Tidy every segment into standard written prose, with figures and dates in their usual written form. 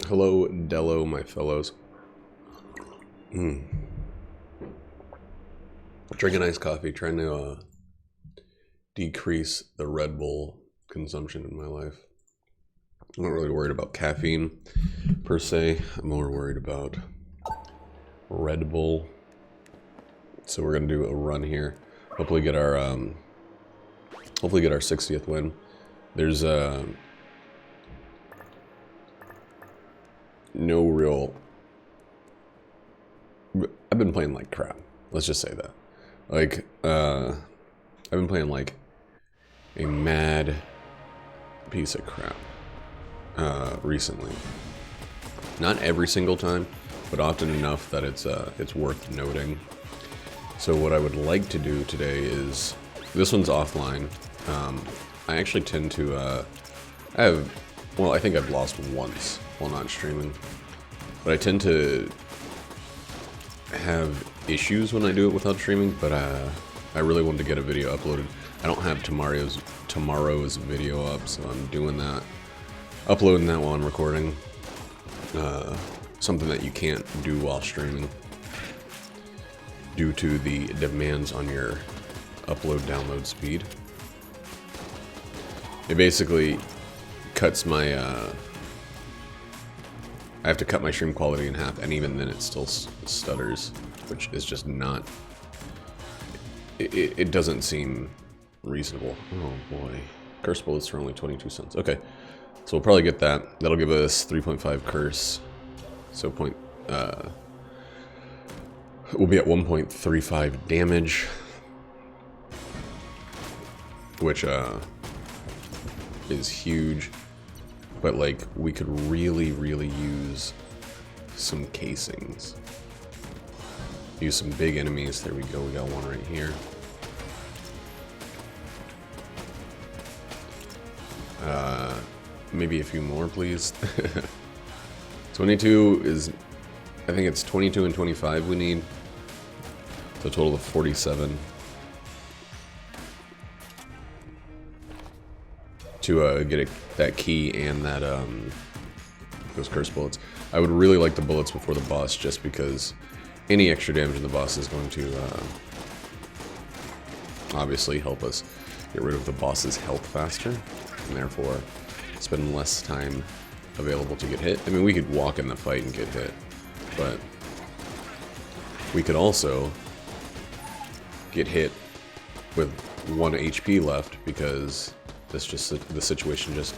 Hello, Dello, my fellows. Drinking iced coffee, trying to decrease the Red Bull consumption in my life. I'm not really worried about caffeine per se. I'm more worried about Red Bull. So we're gonna do a run here. Hopefully get our 60th win. There's no real. I've been playing like crap. Let's just say that. Like, I've been playing like a mad piece of crap recently. Not every single time, but often enough that it's worth noting. So what I would like to do today is, this one's offline. I actually tend to, I think I've lost once while not streaming, but I tend to have issues when I do it without streaming, but I really wanted to get a video uploaded. I don't have tomorrow's video up, so I'm doing that, uploading that while I'm recording. Something that you can't do while streaming due to the demands on your upload-download speed. It basically cuts my, I have to cut my stream quality in half, and even then it still stutters, which is just not, it doesn't seem reasonable. Oh boy. Curse bullets for only 22 cents. Okay, so we'll probably get that. That'll give us 3.5 curse. So we'll be at 1.35 damage, which is huge, but like we could really use some casings. Use some big enemies. There we go, we got one right here. Maybe a few more, please. 22 is, I think it's 22 and 25 we need. So a total of 47. To get that key and that those curse bullets. I would really like the bullets before the boss, just because any extra damage in the boss is going to obviously help us get rid of the boss's health faster, and therefore spend less time available to get hit. I mean, we could walk in the fight and get hit, but we could also get hit with 1 HP left because the situation just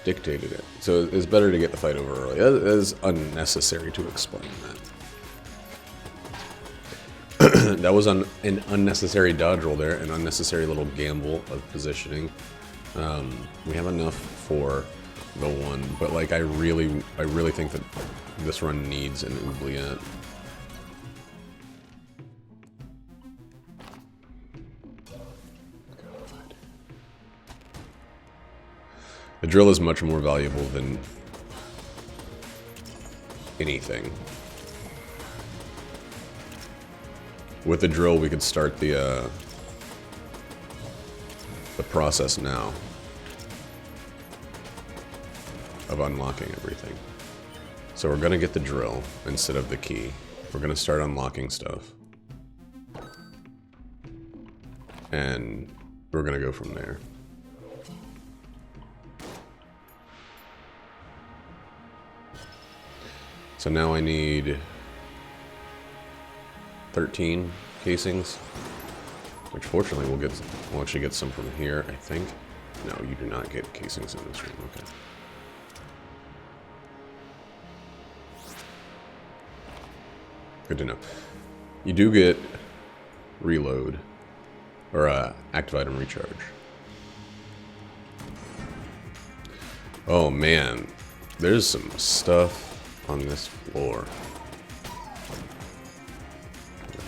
dictated it. So it's better to get the fight over early. It is unnecessary to explain that. That was an unnecessary dodge roll there, an unnecessary little gamble of positioning. We have enough for the one, but like I really think that this run needs an oubliette. The drill is much more valuable than anything. With the drill, we could start the process now of unlocking everything. So we're gonna get the drill instead of the key. We're gonna start unlocking stuff, and we're gonna go from there. So now I need 13 casings, which fortunately we'll actually get some from here, I think. No, you do not get casings in this room, okay. Good to know. You do get reload, or active item recharge. Oh man, there's some stuff on this floor.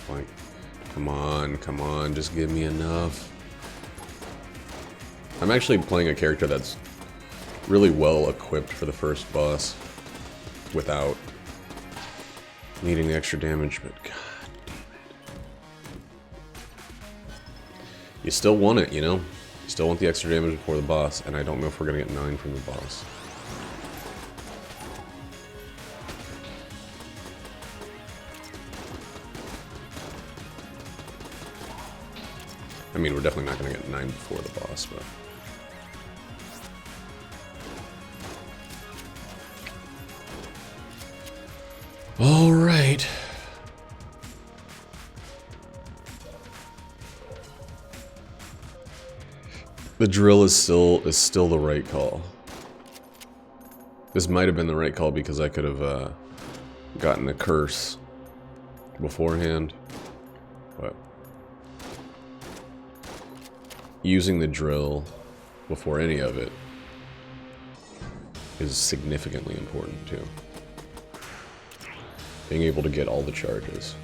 Like, come on, just give me enough. I'm actually playing a character that's really well equipped for the first boss without needing the extra damage, but god damn it. You still want it, you know? You still want the extra damage before the boss, and I don't know if we're gonna get 9 from the boss. mean, we're definitely not going to get 9 before the boss, but... Alright. The drill is still the right call. This might have been the right call because I could have gotten a curse beforehand, but using the drill before any of it is significantly important too. Being able to get all the charges.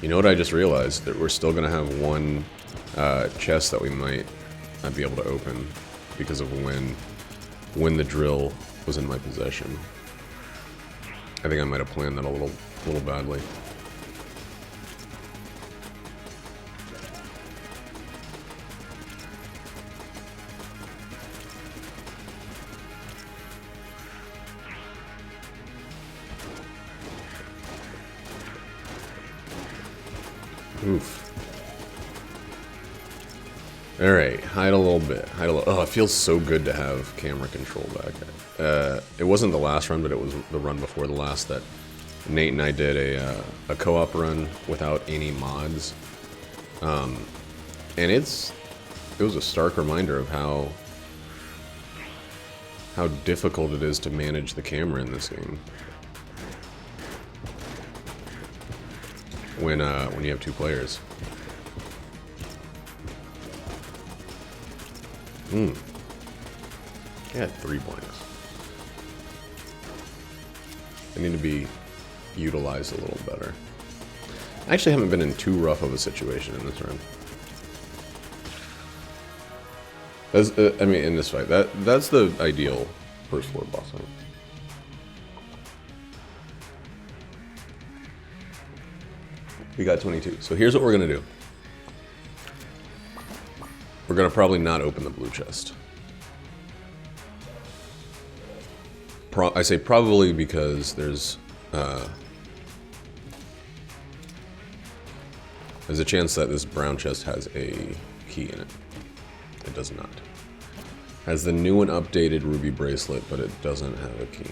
You know what I just realized? That we're still going to have one chest that we might not be able to open because of when the drill was in my possession. I think I might have planned that a little badly. Oof. Alright, hide a little bit. Oh, it feels so good to have camera control back. It wasn't the last run, but it was the run before the last that Nate and I did a co-op run without any mods. And it was a stark reminder of how difficult it is to manage the camera in this game. When you have 2 players. I had 3 blanks. They need to be utilized a little better. I actually haven't been in too rough of a situation in this run. I mean, in this fight, that's the ideal first floor boss fight. We got 22. So here's what we're gonna do. We're gonna probably not open the blue chest. I say probably because there's a chance that this brown chest has a key in it. It does not. Has the new and updated ruby bracelet, but it doesn't have a key.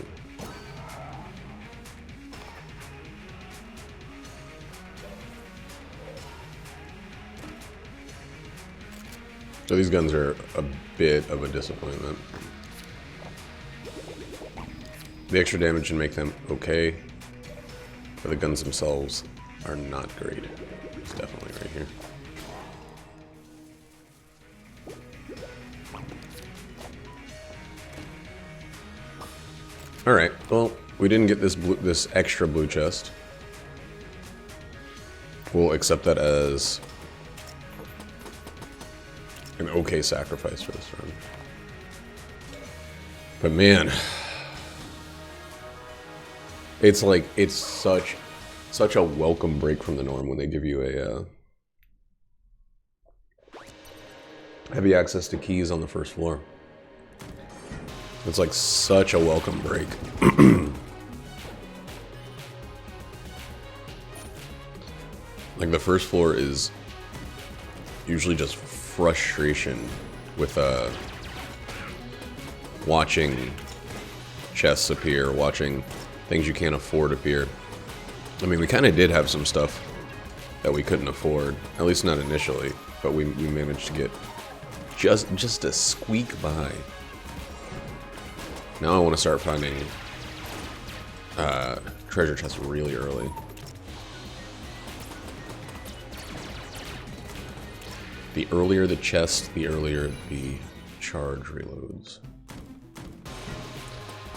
So these guns are a bit of a disappointment. The extra damage should make them okay, but the guns themselves are not great. It's definitely right here. Alright, well, we didn't get this extra blue chest. We'll accept that as an okay sacrifice for this run. But man, it's like, it's such a welcome break from the norm when they give you a heavy access to keys on the first floor. It's like such a welcome break. Like the first floor is usually just frustration with watching chests appear, watching things you can't afford appear. I mean, we kind of did have some stuff that we couldn't afford, at least not initially, but we managed to get just a squeak by. Now I want to start finding treasure chests really early. The earlier the chest, the earlier the charge reloads.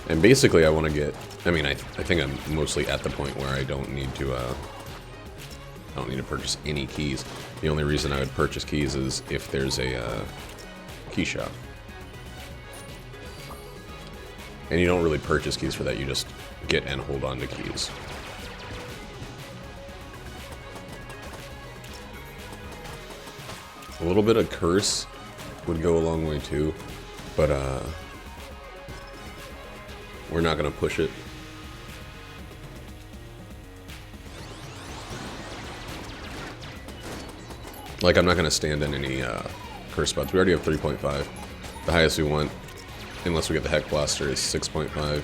And basically I want to get, I mean, I think I'm mostly at the point where I don't need to purchase any keys. The only reason I would purchase keys is if there's a key shop. And you don't really purchase keys for that, you just get and hold on to keys. A little bit of curse would go a long way too, but we're not gonna push it. Like, I'm not going to stand in any curse spots. We already have 3.5. The highest we want, unless we get the Heck Blaster, is 6.5.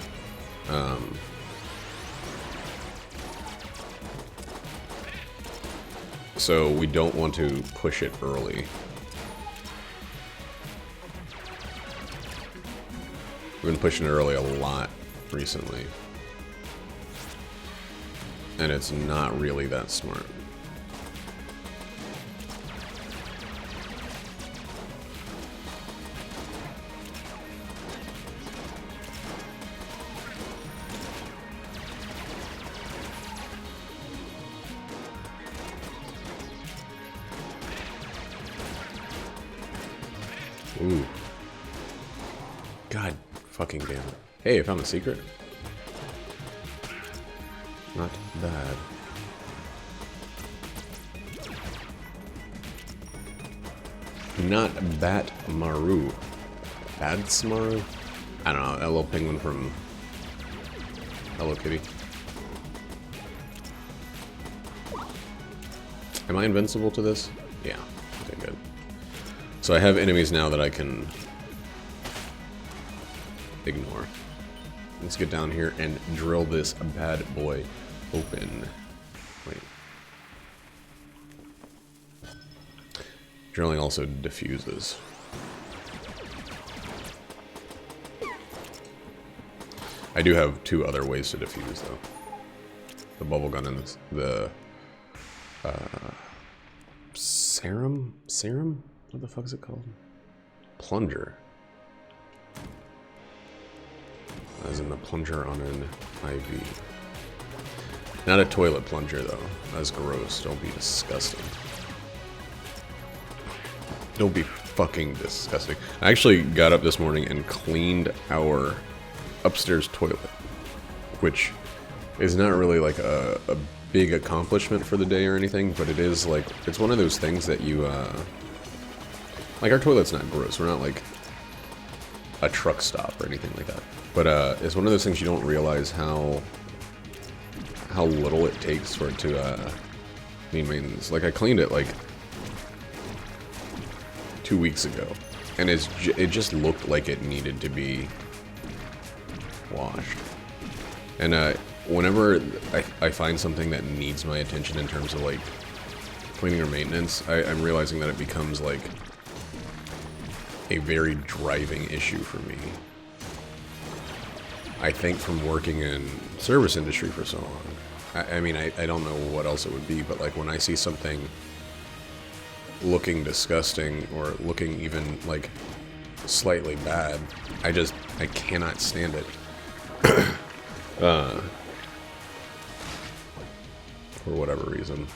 So we don't want to push it early. We've been pushing it early a lot recently. And it's not really that smart. Ooh. God fucking damn it. Hey, I found a secret. Not bad. Not Bat Maru. Badsmaru? I don't know, that little penguin from Hello Kitty. Am I invincible to this? Yeah. Okay, good. So I have enemies now that I can ignore. Let's get down here and drill this bad boy open. Wait. Drilling also diffuses. I do have two other ways to diffuse, though. The bubble gun and the serum? Serum? What the fuck is it called? Plunger. As in the plunger on an IV. Not a toilet plunger, though. That's gross. Don't be disgusting. Don't be fucking disgusting. I actually got up this morning and cleaned our upstairs toilet, which is not really like a big accomplishment for the day or anything, but it is like, it's one of those things that you, like our toilet's not gross. We're not like a truck stop or anything like that. But it's one of those things you don't realize how little it takes for it to need maintenance. Like I cleaned it like 2 weeks ago, and it just looked like it needed to be washed. And whenever I find something that needs my attention in terms of like cleaning or maintenance, I'm realizing that it becomes like a very driving issue for me. I think from working in service industry for so long. I mean, I don't know what else it would be, but like when I see something looking disgusting or looking even like slightly bad, I cannot stand it. For whatever reason.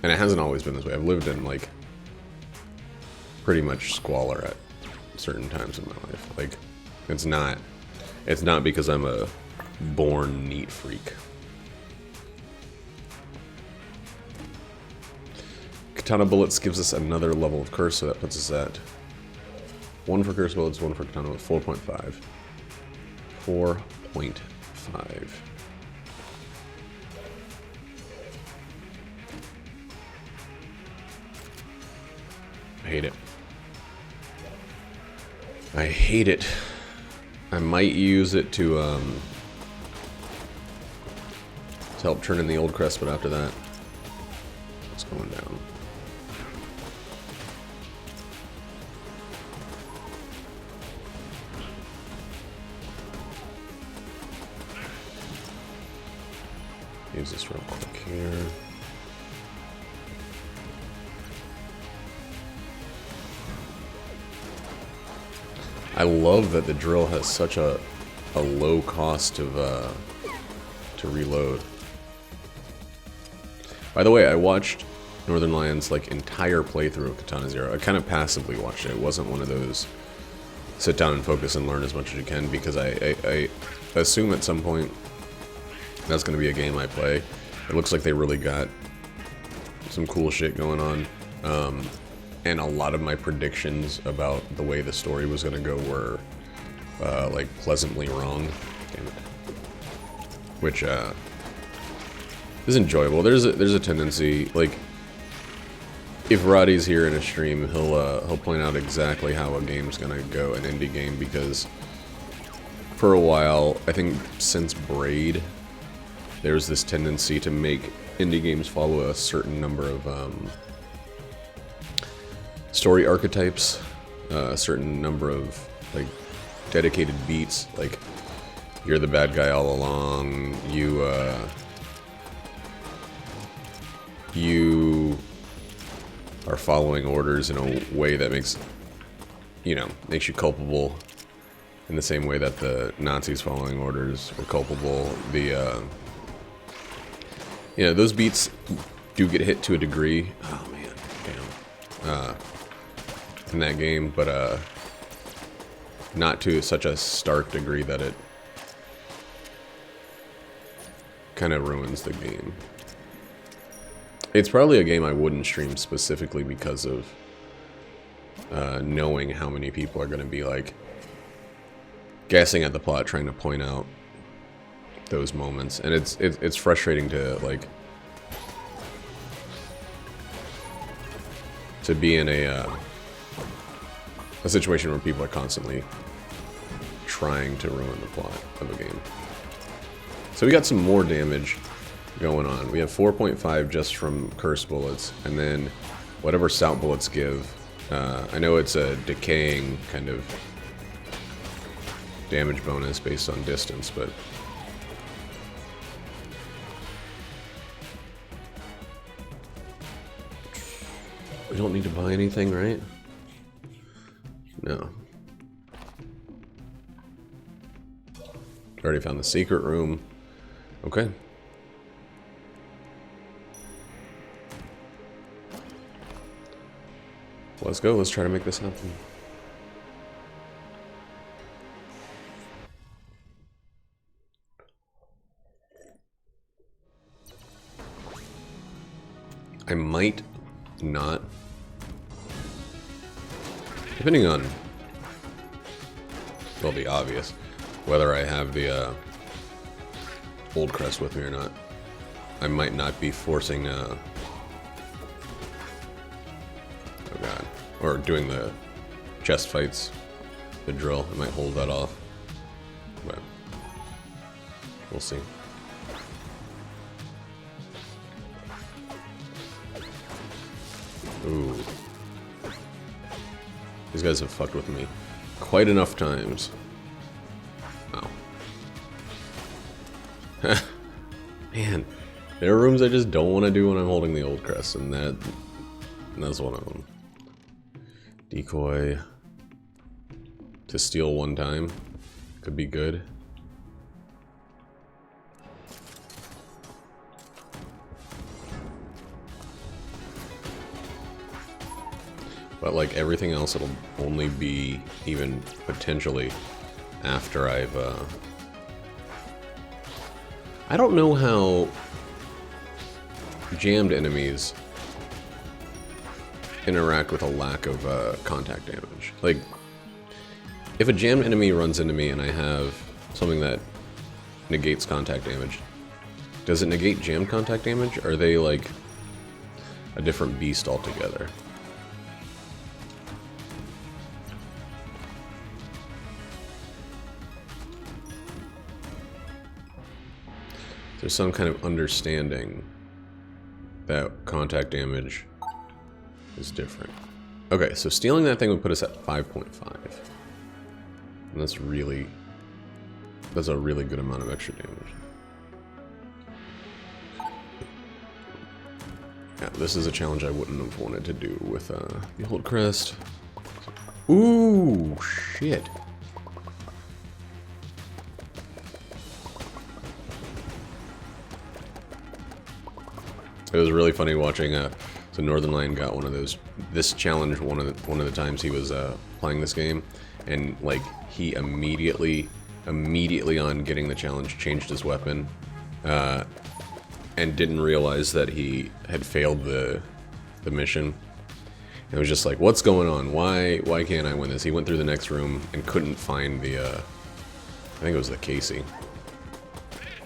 And it hasn't always been this way. I've lived in like pretty much squalor at certain times in my life. Like it's not because I'm a born neat freak. Katana bullets gives us another level of curse, so that puts us at 1 for curse bullets, 1 for katana with 4.5. 4.5. I hate it. I hate it. I might use it to help turn in the old crest, but after that, it's going down. Use this real quick here. I love that the drill has such a low cost of to reload. By the way, I watched Northern Lion's like entire playthrough of Katana Zero. I kind of passively watched it. It wasn't one of those sit down and focus and learn as much as you can, because I assume at some point that's going to be a game I play. It looks like they really got some cool shit going on. And a lot of my predictions about the way the story was going to go were like pleasantly wrong. Damn it. Which is enjoyable. There's a tendency, like if Roddy's here in a stream, he'll point out exactly how a game's gonna go, an indie game, because for a while, I think since Braid, there's this tendency to make indie games follow a certain number of story archetypes, a certain number of like dedicated beats, like you're the bad guy all along, you are following orders in a way that makes you culpable in the same way that the Nazis following orders were culpable. Those beats do get hit to a degree. Oh man, damn. In that game, but not to such a stark degree that it kind of ruins the game. It's probably a game I wouldn't stream specifically because of knowing how many people are going to be like guessing at the plot, trying to point out those moments, and it's frustrating to like to be in a situation where people are constantly trying to ruin the plot of a game. So we got some more damage going on. We have 4.5 just from curse bullets, and then whatever stout bullets give. I know it's a decaying kind of damage bonus based on distance, but we don't need to buy anything, right? No. Already found the secret room. Okay. Let's go. Let's try to make this happen. I might not, depending on, well, the obvious, whether I have the old crest with me or not. I might not be forcing oh god, or doing the chest fights, the drill. I might hold that off, but we'll see. Ooh. These guys have fucked with me quite enough times. Wow. Man, there are rooms I just don't want to do when I'm holding the old crest, and that's one of them. Decoy to steal one time could be good. But like everything else, it'll only be even potentially after I've I don't know how jammed enemies interact with a lack of contact damage. Like, if a jammed enemy runs into me and I have something that negates contact damage, does it negate jammed contact damage? Or are they like a different beast altogether? There's some kind of understanding that contact damage is different. Okay, so stealing that thing would put us at 5.5. And that's a really good amount of extra damage. Yeah, this is a challenge I wouldn't have wanted to do with the old crest. Ooh, shit. It was really funny watching. So Northern Lion got one of those. This challenge one of the times he was playing this game, and like he immediately on getting the challenge changed his weapon, and didn't realize that he had failed the mission. And it was just like, what's going on? Why can't I win this? He went through the next room and couldn't find the. I think it was the Casey.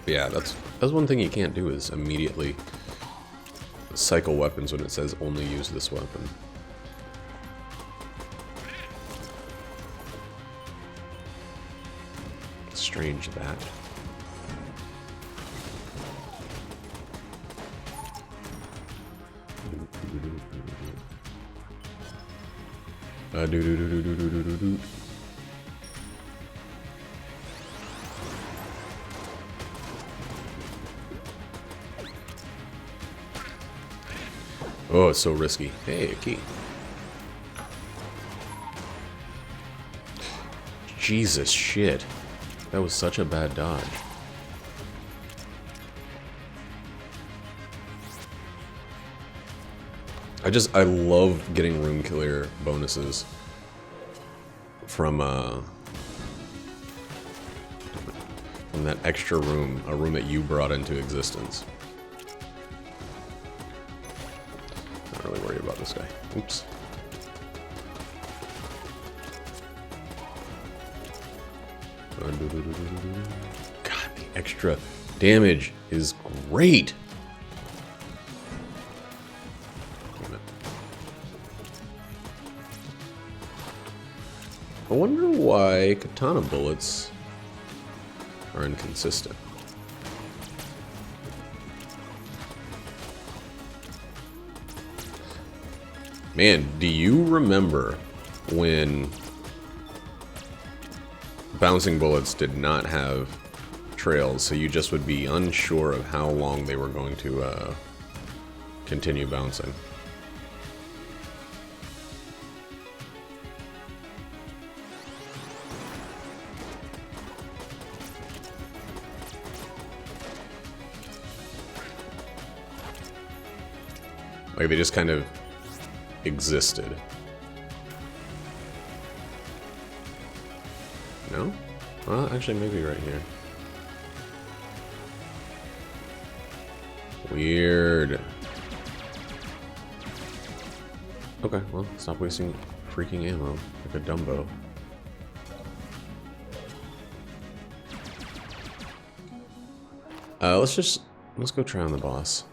But yeah, that's one thing you can't do is immediately cycle weapons when it says only use this weapon. Strange that. Oh, it's so risky. Hey, a key. Jesus shit. That was such a bad dodge. I love getting room clear bonuses from that extra room, a room that you brought into existence. Not really worried about this guy. Oops. God, the extra damage is great. I wonder why katana bullets are inconsistent. Man, do you remember when bouncing bullets did not have trails, so you just would be unsure of how long they were going to continue bouncing? Like they just kind of existed. No? Well, actually, maybe right here. Weird. Okay, well, stop wasting freaking ammo like a Dumbo. Let's go try on the boss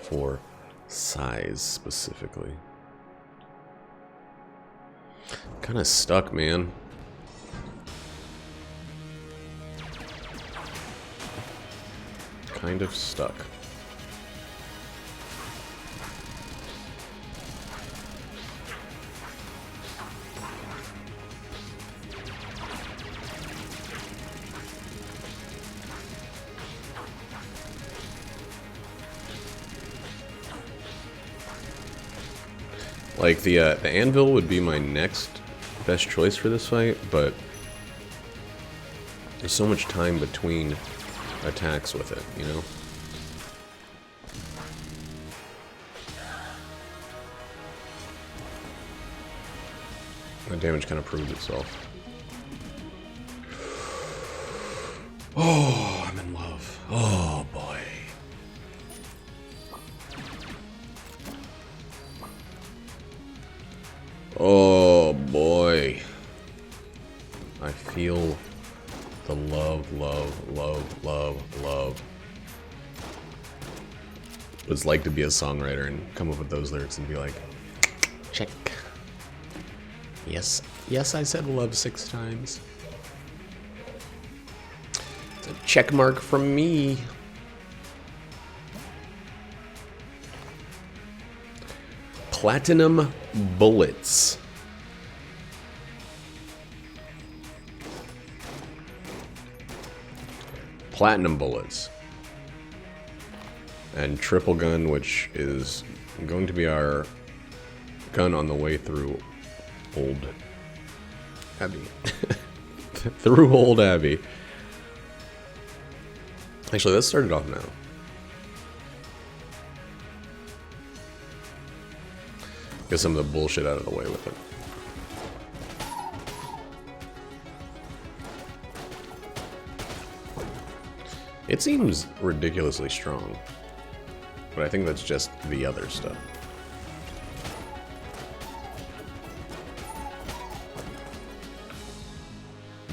for size specifically. Kind of stuck, man. Kind of stuck. Like the anvil would be my next best choice for this fight, but there's so much time between attacks with it, you know? The damage kind of proved itself. Oh, I'm in love. Oh, boy. Oh, boy. I feel the love, love, love, love, love. What it's like to be a songwriter and come up with those lyrics and be like, check. Yes, yes, I said love 6 times. It's a check mark from me. Platinum bullets. Platinum bullets. And triple gun, which is going to be our gun on the way through Old Abbey. Through Old Abbey. Actually, let's start it off now. Get some of the bullshit out of the way with it. It seems ridiculously strong, but I think that's just the other stuff.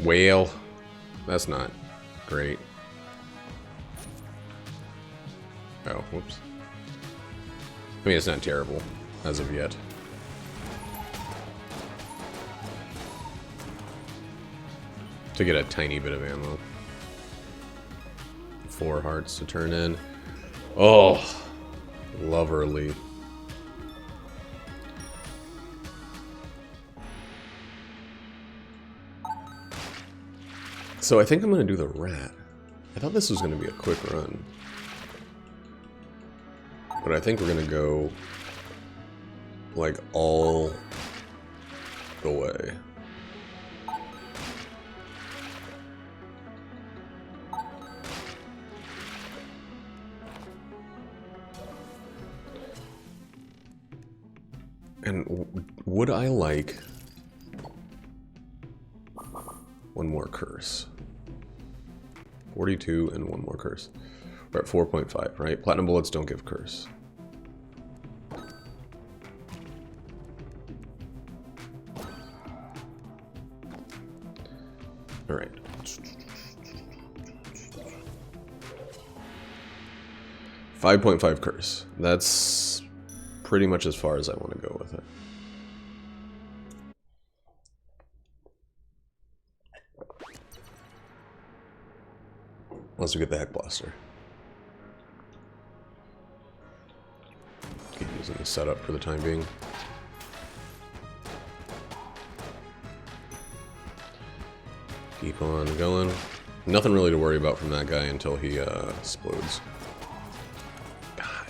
Whale. That's not great. Oh, whoops. I mean, it's not terrible as of yet. To get a tiny bit of ammo. 4 hearts to turn in. Oh, lovely. So I think I'm going to do the rat. I thought this was going to be a quick run. But I think we're going to go like all the way. And would I like one more curse? 42 and one more curse. We're at 4.5, right? Platinum bullets don't give curse. All right. 5.5 curse. That's pretty much as far as I want to go with it. Unless we get the Heck Blaster. Keep using the setup for the time being. Keep on going. Nothing really to worry about from that guy until he explodes. God,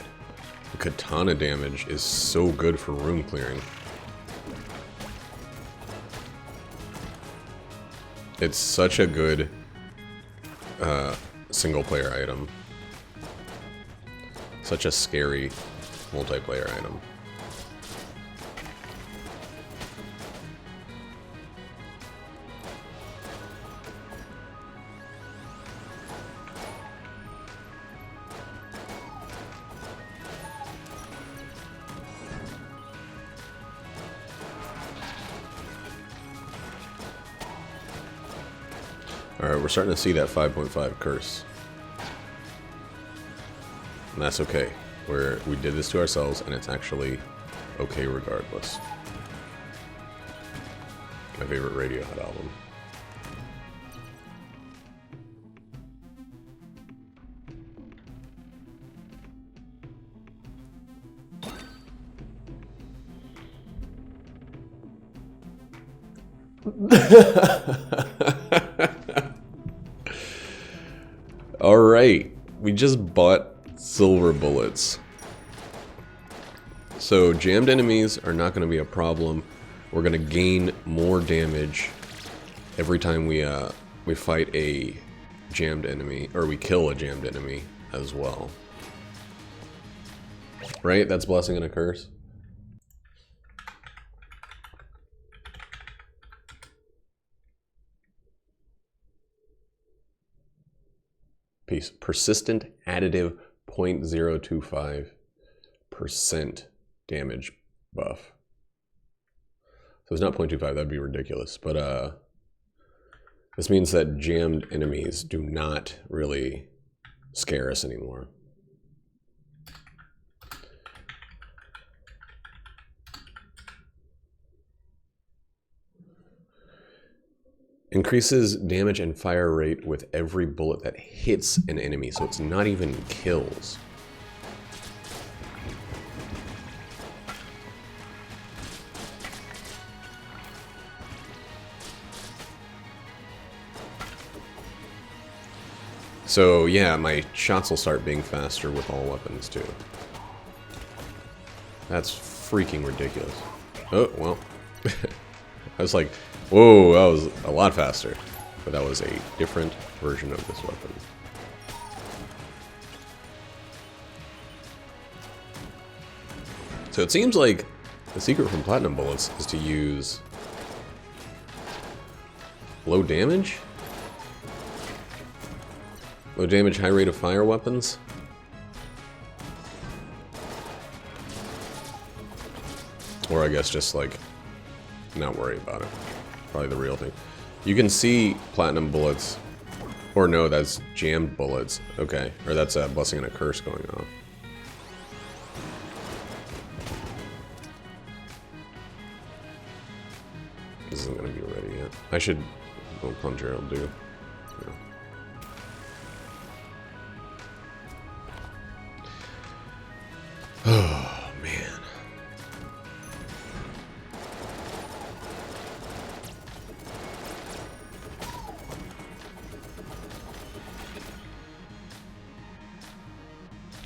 the katana damage is so good for room clearing. It's such a good single player item. Such a scary multiplayer item. Alright, we're starting to see that 5.5 curse. And that's okay. We did this to ourselves, and it's actually okay regardless. My favorite Radiohead album. Alright, we just bought silver bullets. So jammed enemies are not going to be a problem. We're going to gain more damage every time we fight a jammed enemy, or we kill a jammed enemy as well. Right? That's blessing and a curse. Piece. Persistent additive 0.025% damage buff. So it's not 0.25, that'd be ridiculous. But this means that jammed enemies do not really scare us anymore. Increases damage and fire rate with every bullet that hits an enemy, so it's not even kills. So yeah, my shots will start being faster with all weapons too. That's freaking ridiculous. Oh, well. I was like, whoa, that was a lot faster. But that was a different version of this weapon. So it seems like the secret from platinum bullets is to use low damage? Low damage, high rate of fire weapons? Or I guess just like not worry about it. Probably the real thing. You can see platinum bullets, or no, that's jammed bullets. Okay, or that's a blessing and a curse going on. this isn't going to be ready yet. I should... Well, plunger will do. Yeah. Oh, man.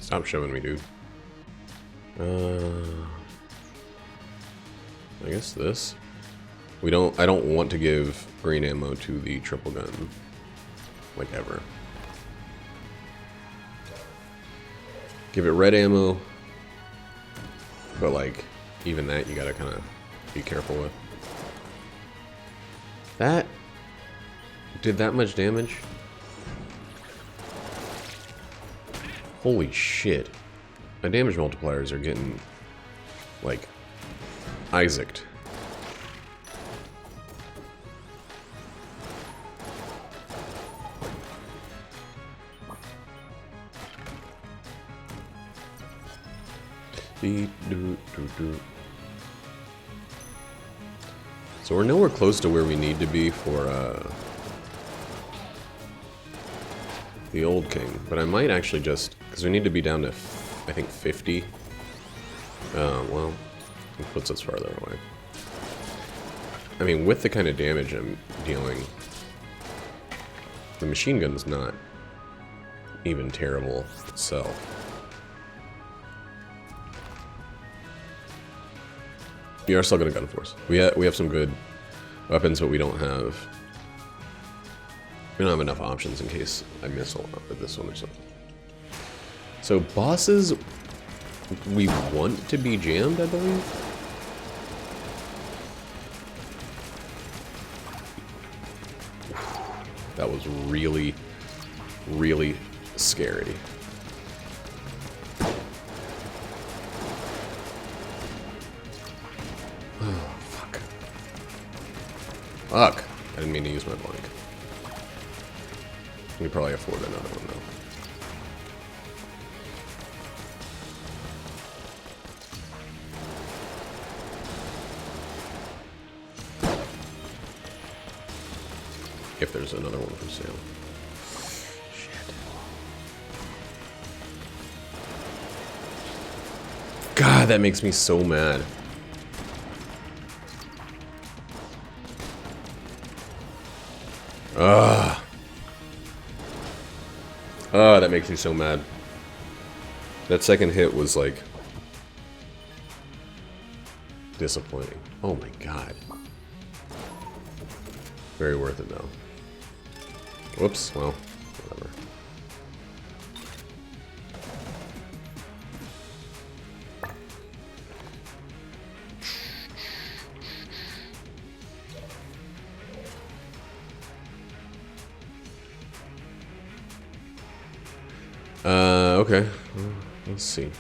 Stop showing me, dude. I guess this. I don't want to give green ammo to the triple gun. Like, ever. Give it red ammo. But, like, even that you gotta kind of be careful with. That did that much damage? Holy shit. My damage multipliers are getting, like, Isaac'd. So we're nowhere close to where we need to be for the old king, but I might actually just, because we need to be down to, I think, 50. Well, it puts us farther away. I mean, with the kind of damage I'm dealing, the machine gun's not even terrible itself. We are still gonna gun force. We have some good weapons, but we don't have enough options in case I miss a lot with this one or something. So bosses, we want to be jammed, I believe. That was really, really scary. Oh, fuck. Fuck. I didn't mean to use my blank. We probably afford another one, though. If there's another one for sale. Shit. God, that makes me so mad. Ugh. Oh, that makes me so mad. That second hit was like disappointing. Oh my god. Very worth it though. Whoops, well, whatever. Okay. Let's see.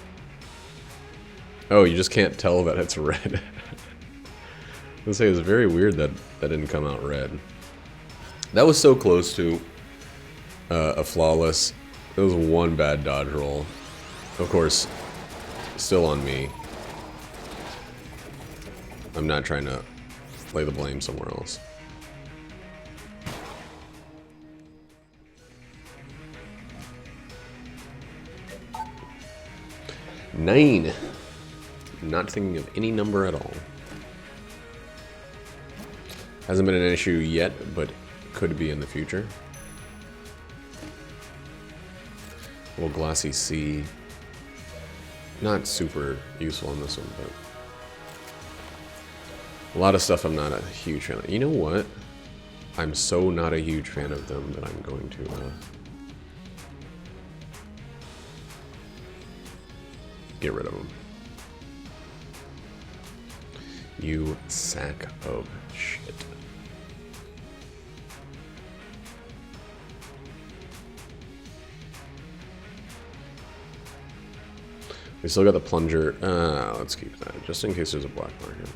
Oh, you just can't tell that it's red. I was gonna say, it's very weird that that didn't come out red. That was so close to a flawless. It was one bad dodge roll. Of course, still on me. I'm not trying to lay the blame somewhere else. Nine. Not thinking of any number at all. Hasn't been an issue yet, but could be in the future. A little glossy C. Not super useful in this one, but a lot of stuff I'm not a huge fan of. You know what? I'm so not a huge fan of them that I'm going to get rid of them. You sack of shit. We still got the plunger. Let's keep that, just in case there's a black market.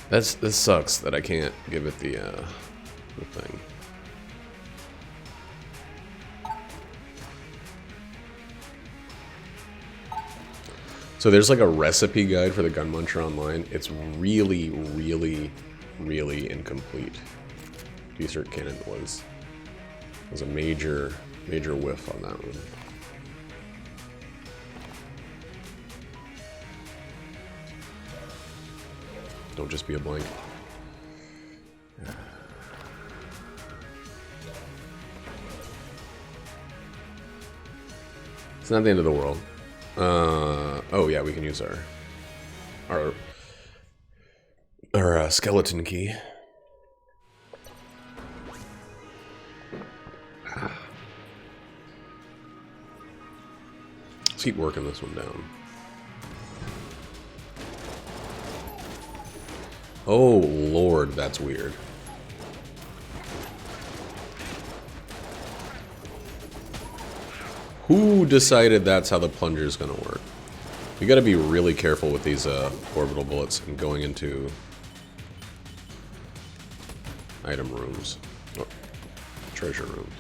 This sucks that I can't give it the thing. So So there's like a recipe guide for the Gun Muncher online. It's really, really, really incomplete. Desert Cannon was a major whiff on that one. Don't just be a blank. It's not the end of the world. Oh yeah, we can use our skeleton key. Let's keep working this one down. Oh Lord, that's weird. Who decided that's how the plunger's gonna work? You gotta be really careful with these orbital bullets and going into item rooms. Oh, treasure rooms.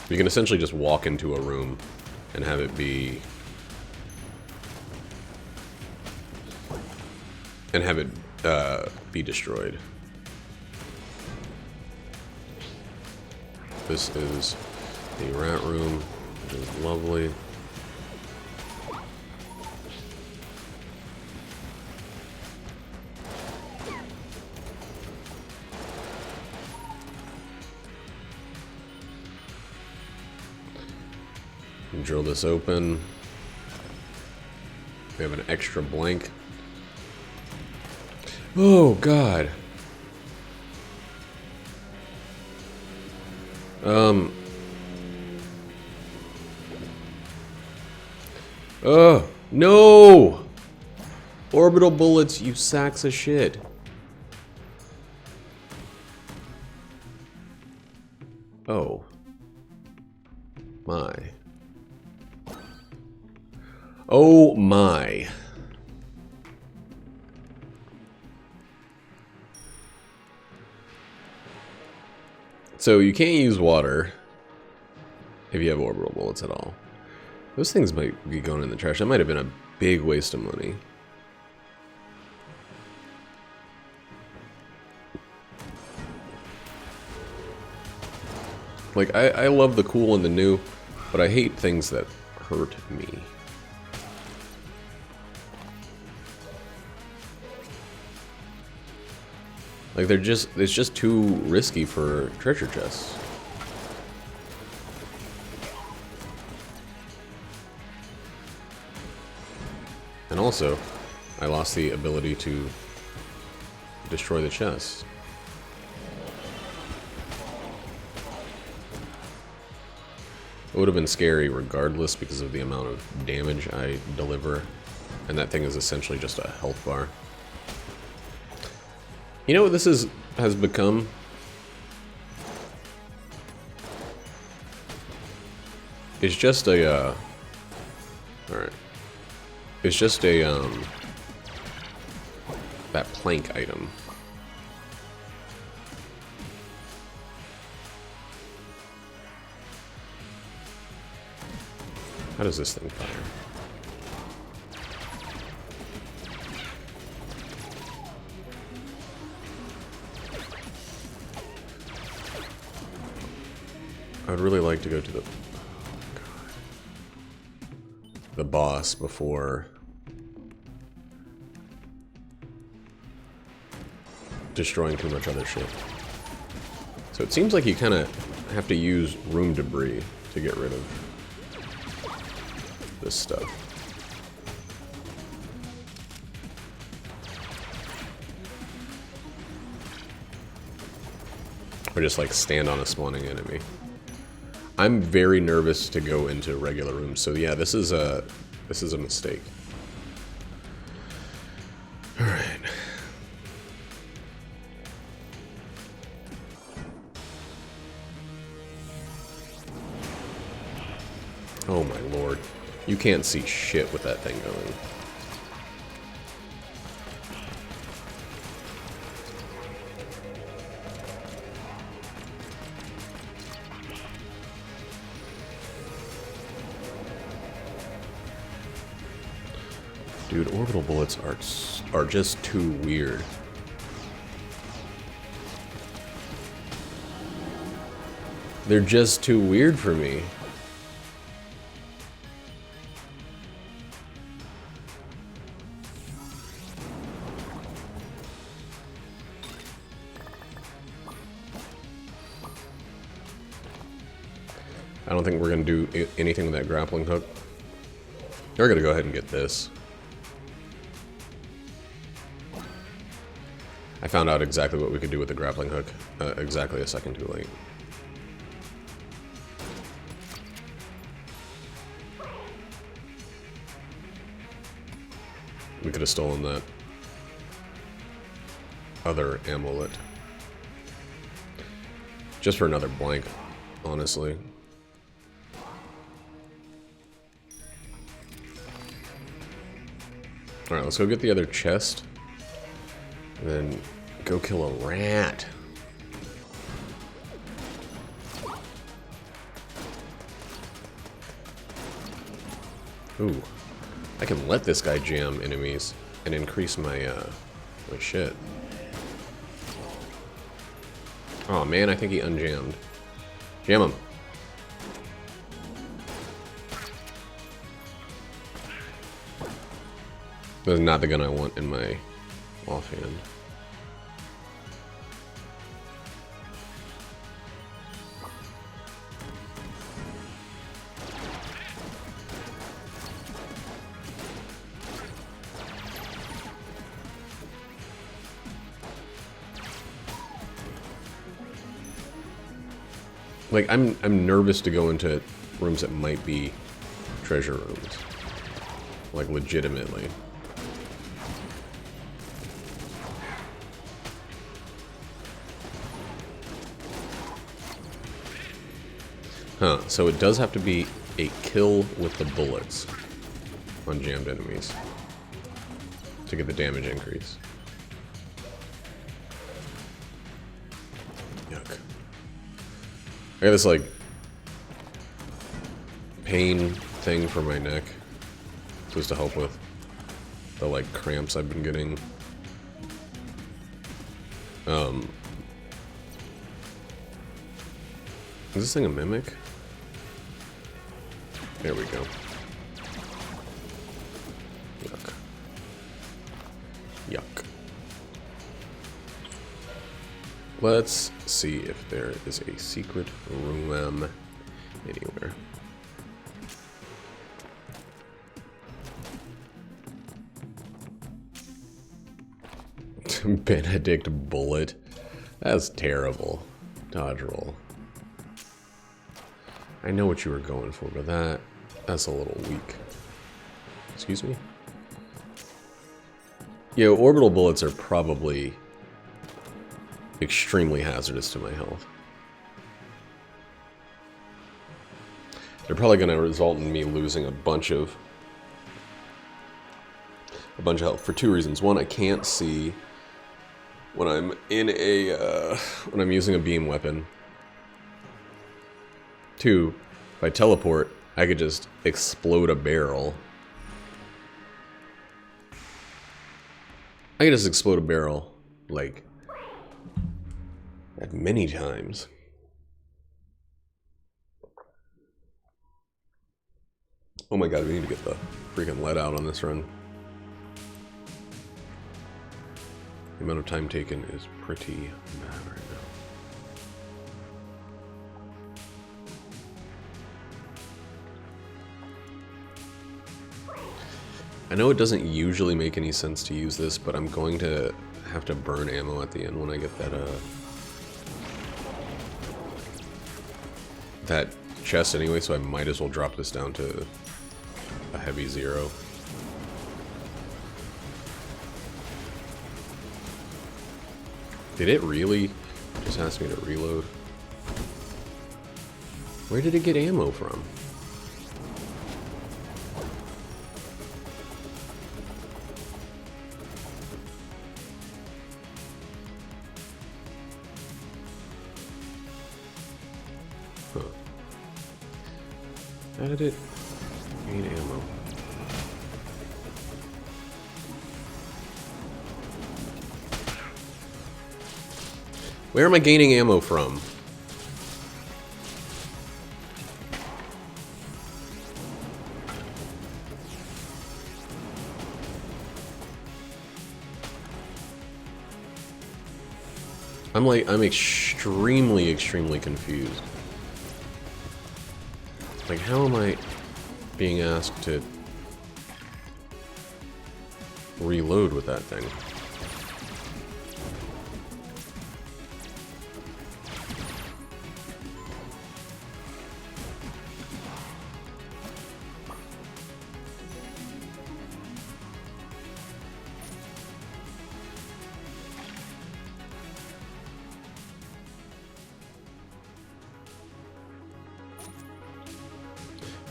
You can essentially just walk into a room and have it be... be destroyed. This is the rat room, which is lovely. And drill this open. We have an extra blank. Oh God. Oh, no! Orbital bullets, you sacks of shit. Oh. My. Oh my. So you can't use water if you have orbital bullets at all. Those things might be going in the trash. That might have been a big waste of money. Like, I love the cool and the new, but I hate things that hurt me. Like, it's just too risky for treasure chests. And also, I lost the ability to destroy the chest. It would have been scary regardless because of the amount of damage I deliver. And that thing is essentially just a health bar. You know what this has become? It's just a, alright. It's just a, that plank item. How does this thing fire? I would really like to go to the boss before destroying too much other shit. So it seems like you kind of have to use room debris to get rid of this stuff. Or just like stand on a spawning enemy. I'm very nervous to go into regular rooms, so yeah, this is a mistake. All right. Oh my lord. You can't see shit with that thing going. Dude, orbital bullets are just too weird. They're just too weird for me. I don't think we're going to do anything with that grappling hook. We're going to go ahead and get this. I found out exactly what we could do with the grappling hook exactly a second too late. We could have stolen that other amulet. Just for another blank, honestly. Alright, let's go get the other chest. And then go kill a rat. Ooh. I can let this guy jam enemies and increase my, my shit. Oh man, I think he unjammed. Jam him. This is not the gun I want in my offhand. Like, I'm nervous to go into rooms that might be treasure rooms. Like, legitimately. Huh, so it does have to be a kill with the bullets on jammed enemies to get the damage increase. Yuck. I got this, like, pain thing for my neck. Supposed to help with the, like, cramps I've been getting. Is this thing a mimic? There we go. Yuck. Yuck. Let's see if there is a secret room anywhere. Benedict bullet. That's terrible. Dodge roll. I know what you were going for, but that's a little weak. Excuse me? Yeah, orbital bullets are probably extremely hazardous to my health. They're probably going to result in me losing a bunch of health for two reasons. One, I can't see when I'm in a when I'm using a beam weapon. Two, if I teleport, I could just explode a barrel. I could just explode a barrel, like, many times. Oh my god, we need to get the freaking lead out on this run. The amount of time taken is pretty bad right now. I know it doesn't usually make any sense to use this, but I'm going to have to burn ammo at the end when I get that chest anyway, so I might as well drop this down to a heavy 0. Did it really just ask me to reload? Where did it get ammo from? How did it gain ammo? Where am I gaining ammo from? I'm extremely, extremely confused. Like, how am I being asked to reload with that thing?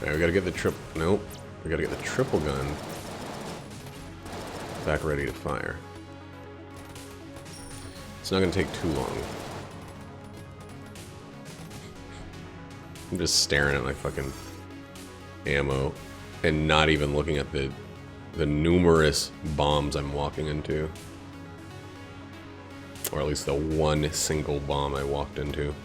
Alright, we gotta get the nope. We gotta get the triple gun back ready to fire. It's not gonna take too long. I'm just staring at my fucking ammo and not even looking at the numerous bombs I'm walking into. Or at least the one single bomb I walked into.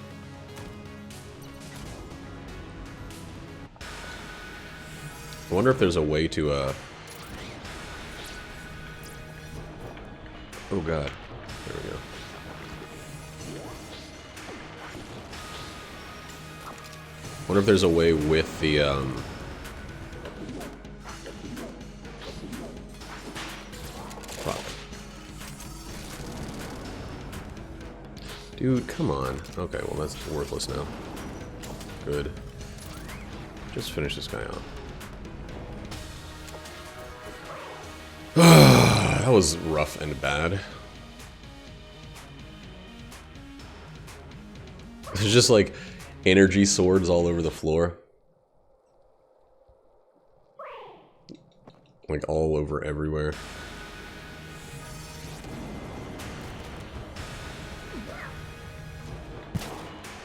I wonder if there's a way to, oh god. There we go. Wonder if there's a way with the, fuck. Dude, come on. Okay, well that's worthless now. Good. Just finish this guy off. That was rough and bad. There's just like energy swords all over the floor. Like all over everywhere.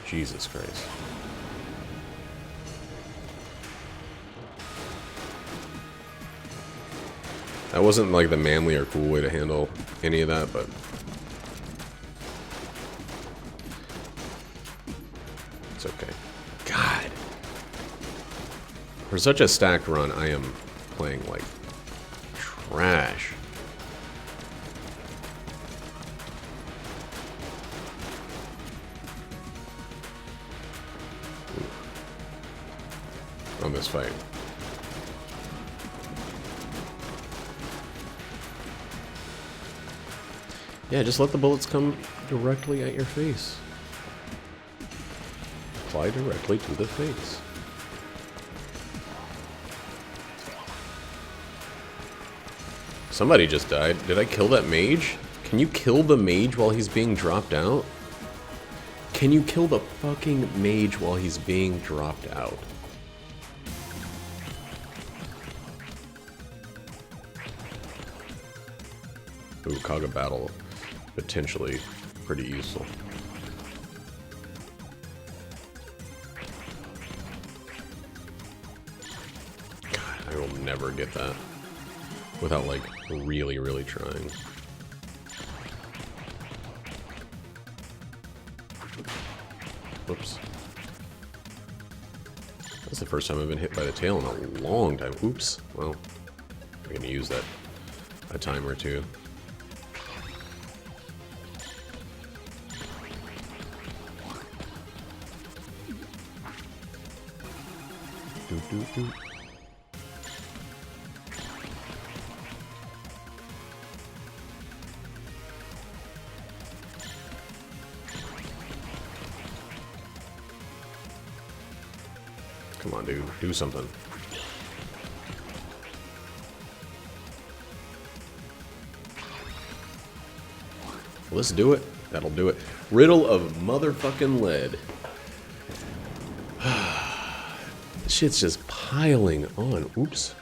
Jesus Christ. That wasn't like the manly or cool way to handle any of that, but it's okay. God. For such a stacked run, I am playing like trash. Ooh. On this fight. Yeah, just let the bullets come directly at your face. Fly directly to the face. Somebody just died. Did I kill that mage? Can you kill the mage while he's being dropped out? Can you kill the fucking mage while he's being dropped out? Ooh, Kaga battle. Potentially pretty useful. God, I will never get that without like really, really trying. Whoops. That's the first time I've been hit by the tail in a long time. Oops. Well, I'm gonna use that a time or two. Come on, dude. Do something. Let's do it. That'll do it. Riddle of motherfucking lead. Shit's just piling on. Oops.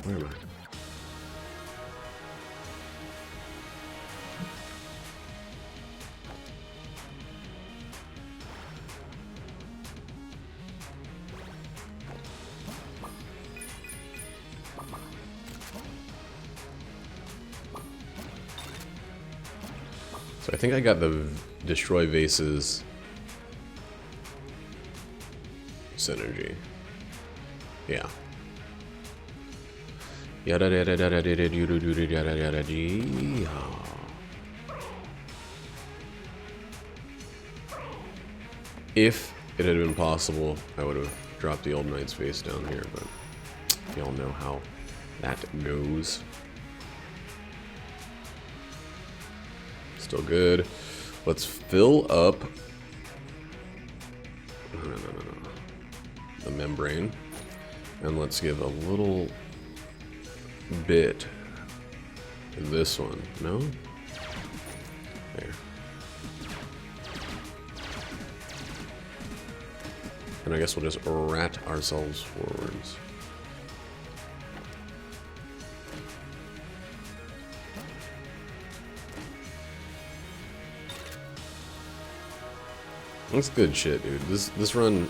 Where am I? It's So I think I got the destroy vases synergy. Yeah. Yada yada yada yada yada yada yada yada yada. If it had been possible, I would have dropped the old knight's face down here, but y'all know how that goes. Still good. Let's fill up the membrane, and let's give a little bit to this one. No? There. And I guess we'll just rat ourselves forwards. That's good shit, dude. This run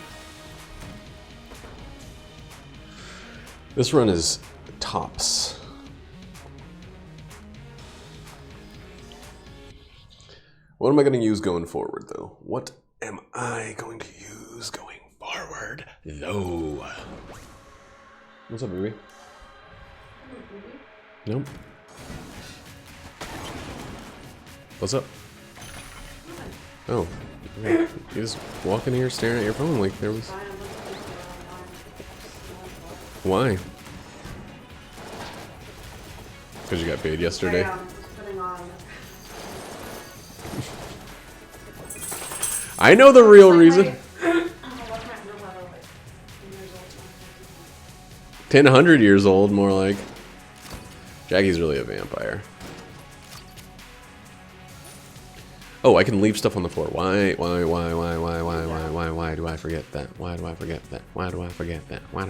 is tops. What am I going to use going forward, though? What am I going to use going forward, though? What's up, baby? Nope. What's up? Oh. You just walk in here staring at your phone like there was... Why? Because you got paid yesterday? I know the real reason. 1,000 years old, more like. Jackie's really a vampire. Oh, I can leave stuff on the floor. Why do I forget that? Why do I forget that? Why do I forget that? Why?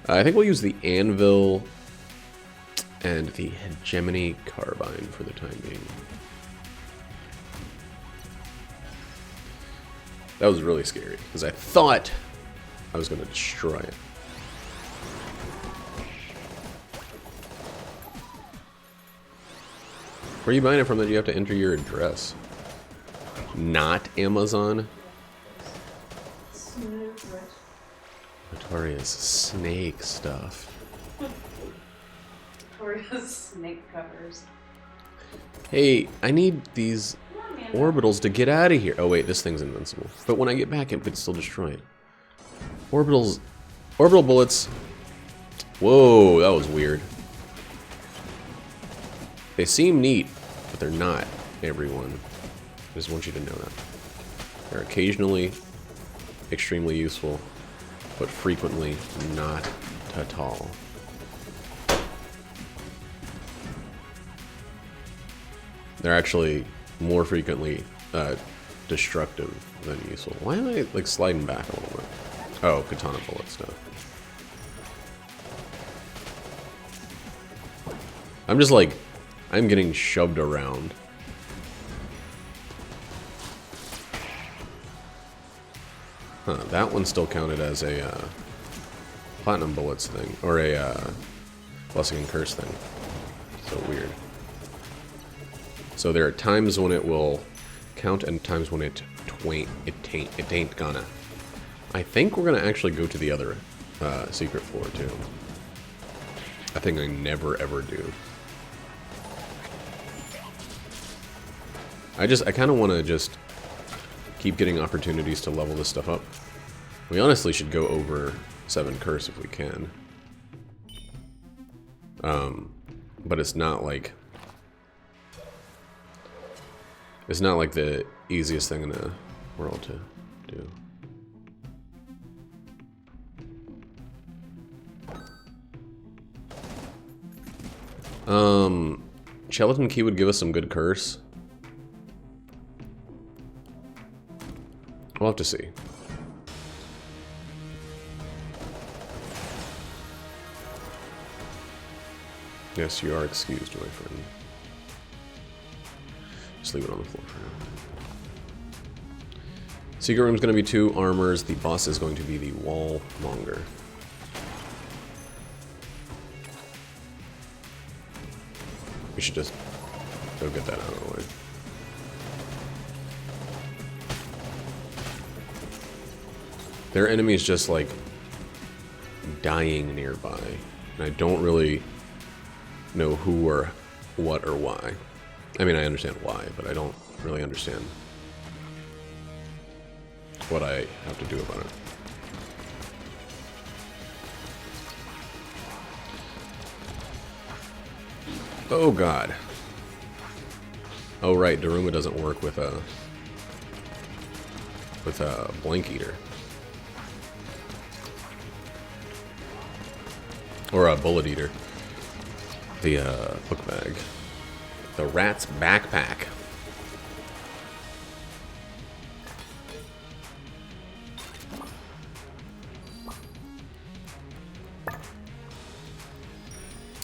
I think we'll use the anvil and the hegemony carbine for the time being. That was really scary, because I thought I was going to destroy it. Where are you buying it from that you have to enter your address? Not Amazon? Notorious snake stuff. Notorious snake covers. Hey, I need these orbitals to get out of here. Oh wait, this thing's invincible. But when I get back, it could still destroy it. Orbital bullets. Whoa, that was weird. They seem neat, but they're not, everyone. I just want you to know that. They're occasionally extremely useful, but frequently not at all. They're actually more frequently destructive than useful. Why am I like sliding back a little bit? Oh, katana bullet stuff. I'm just like, I'm getting shoved around. Huh, that one still counted as a platinum bullets thing, or a blessing and curse thing. So weird. So there are times when it will count and times when it ain't gonna. I think we're gonna actually go to the other secret floor too. I think I never ever do. I kind of want to just keep getting opportunities to level this stuff up. We honestly should go over 7 curse if we can. But it's not like the easiest thing in the world to do. Skeleton Key would give us some good curse. We'll have to see. Yes, you are excused, my friend. Just leave it on the floor for now. Secret room's going to be 2 armors. The boss is going to be the wall monger. We should just Go get that out of the way. Their enemies just like dying nearby. And I don't really know who or what or why. I mean, I understand why, but I don't really understand what I have to do about it. Oh god. Oh right, Daruma doesn't work with a Blank Eater. Or a Bullet Eater. The book bag. The rat's backpack.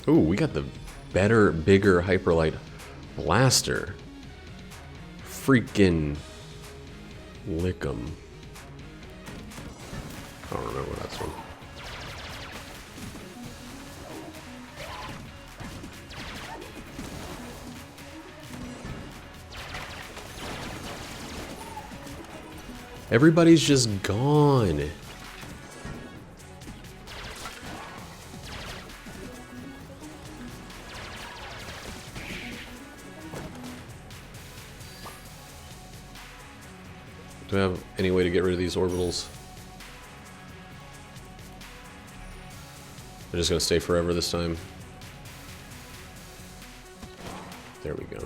Ooh, we got the better, bigger Hyperlight Blaster. Freaking lick 'em. I don't remember what that's from. Everybody's just gone. Do I have any way to get rid of these orbitals? They're just gonna stay forever this time. There we go.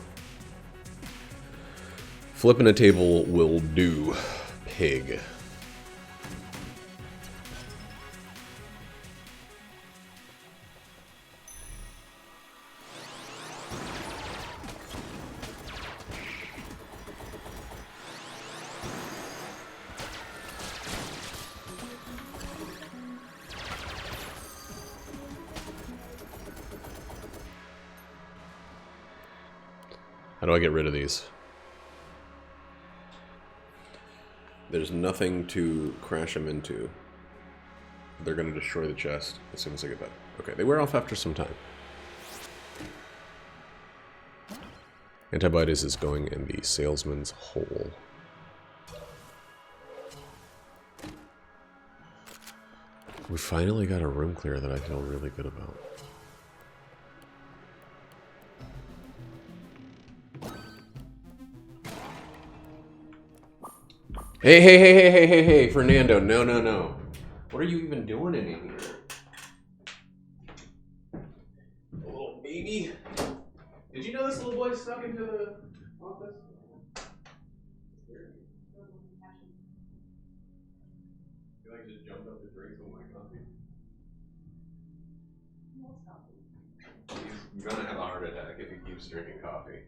Flipping a table will do. Pig. How do I get rid of these? There's nothing to crash them into. They're going to destroy the chest as soon as I get that. Okay, they wear off after some time. Antibodies is going in the salesman's hole. We finally got a room clear that I feel really good about. Hey, Fernando, no. What are you even doing in here? A little baby? Did you know this little boy snuck into the office? He like just jumped up to drink some of my coffee. He's gonna have a heart attack if he keeps drinking coffee.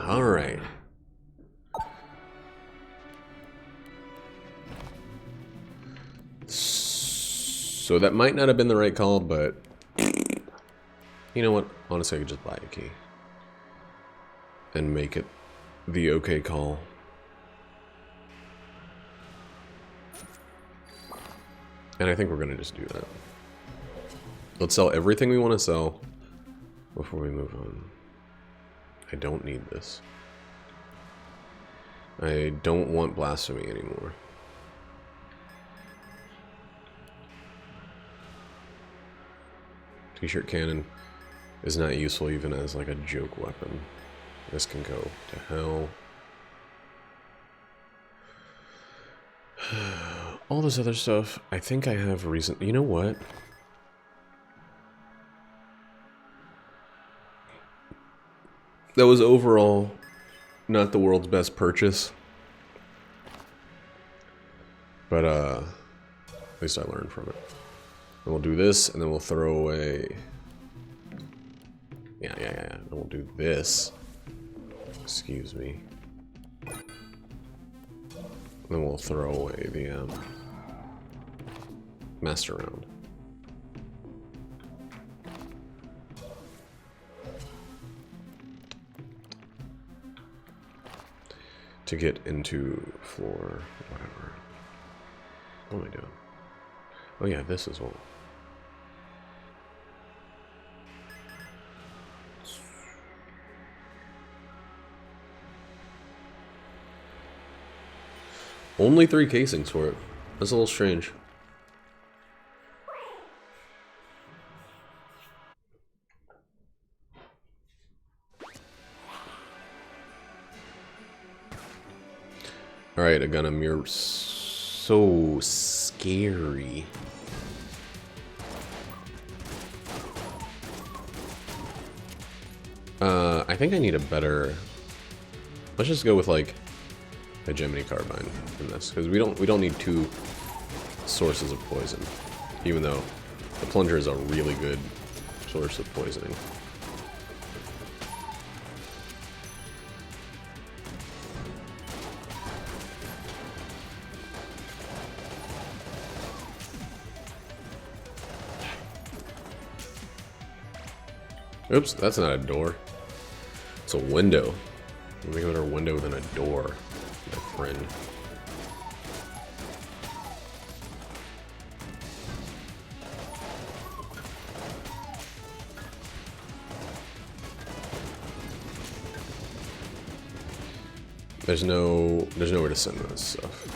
All right. So that might not have been the right call, but you know what? Honestly, I could just buy a key and make it the okay call. And I think we're gonna just do that. Let's sell everything we want to sell before we move on. I don't need this. I don't want blasphemy anymore. T-shirt cannon is not useful even as like a joke weapon. This can go to hell. All this other stuff, I think I have reason. You know what? That was overall not the world's best purchase. But at least I learned from it. And we'll do this, and then we'll throw away... Yeah. Then we'll do this. Excuse me. Then we'll throw away the master round. To get into floor, whatever. What am I doing? Oh yeah, this as well. Only 3 casings for it. That's a little strange. Alright, a gun, you're so scary. I think I need a better... Let's just go with like a Gemini carbine in this, because we don't need 2 sources of poison, even though the plunger is a really good source of poisoning. Oops, that's not a door. It's a window. Make a better window than a door, my friend. There's nowhere to send this stuff.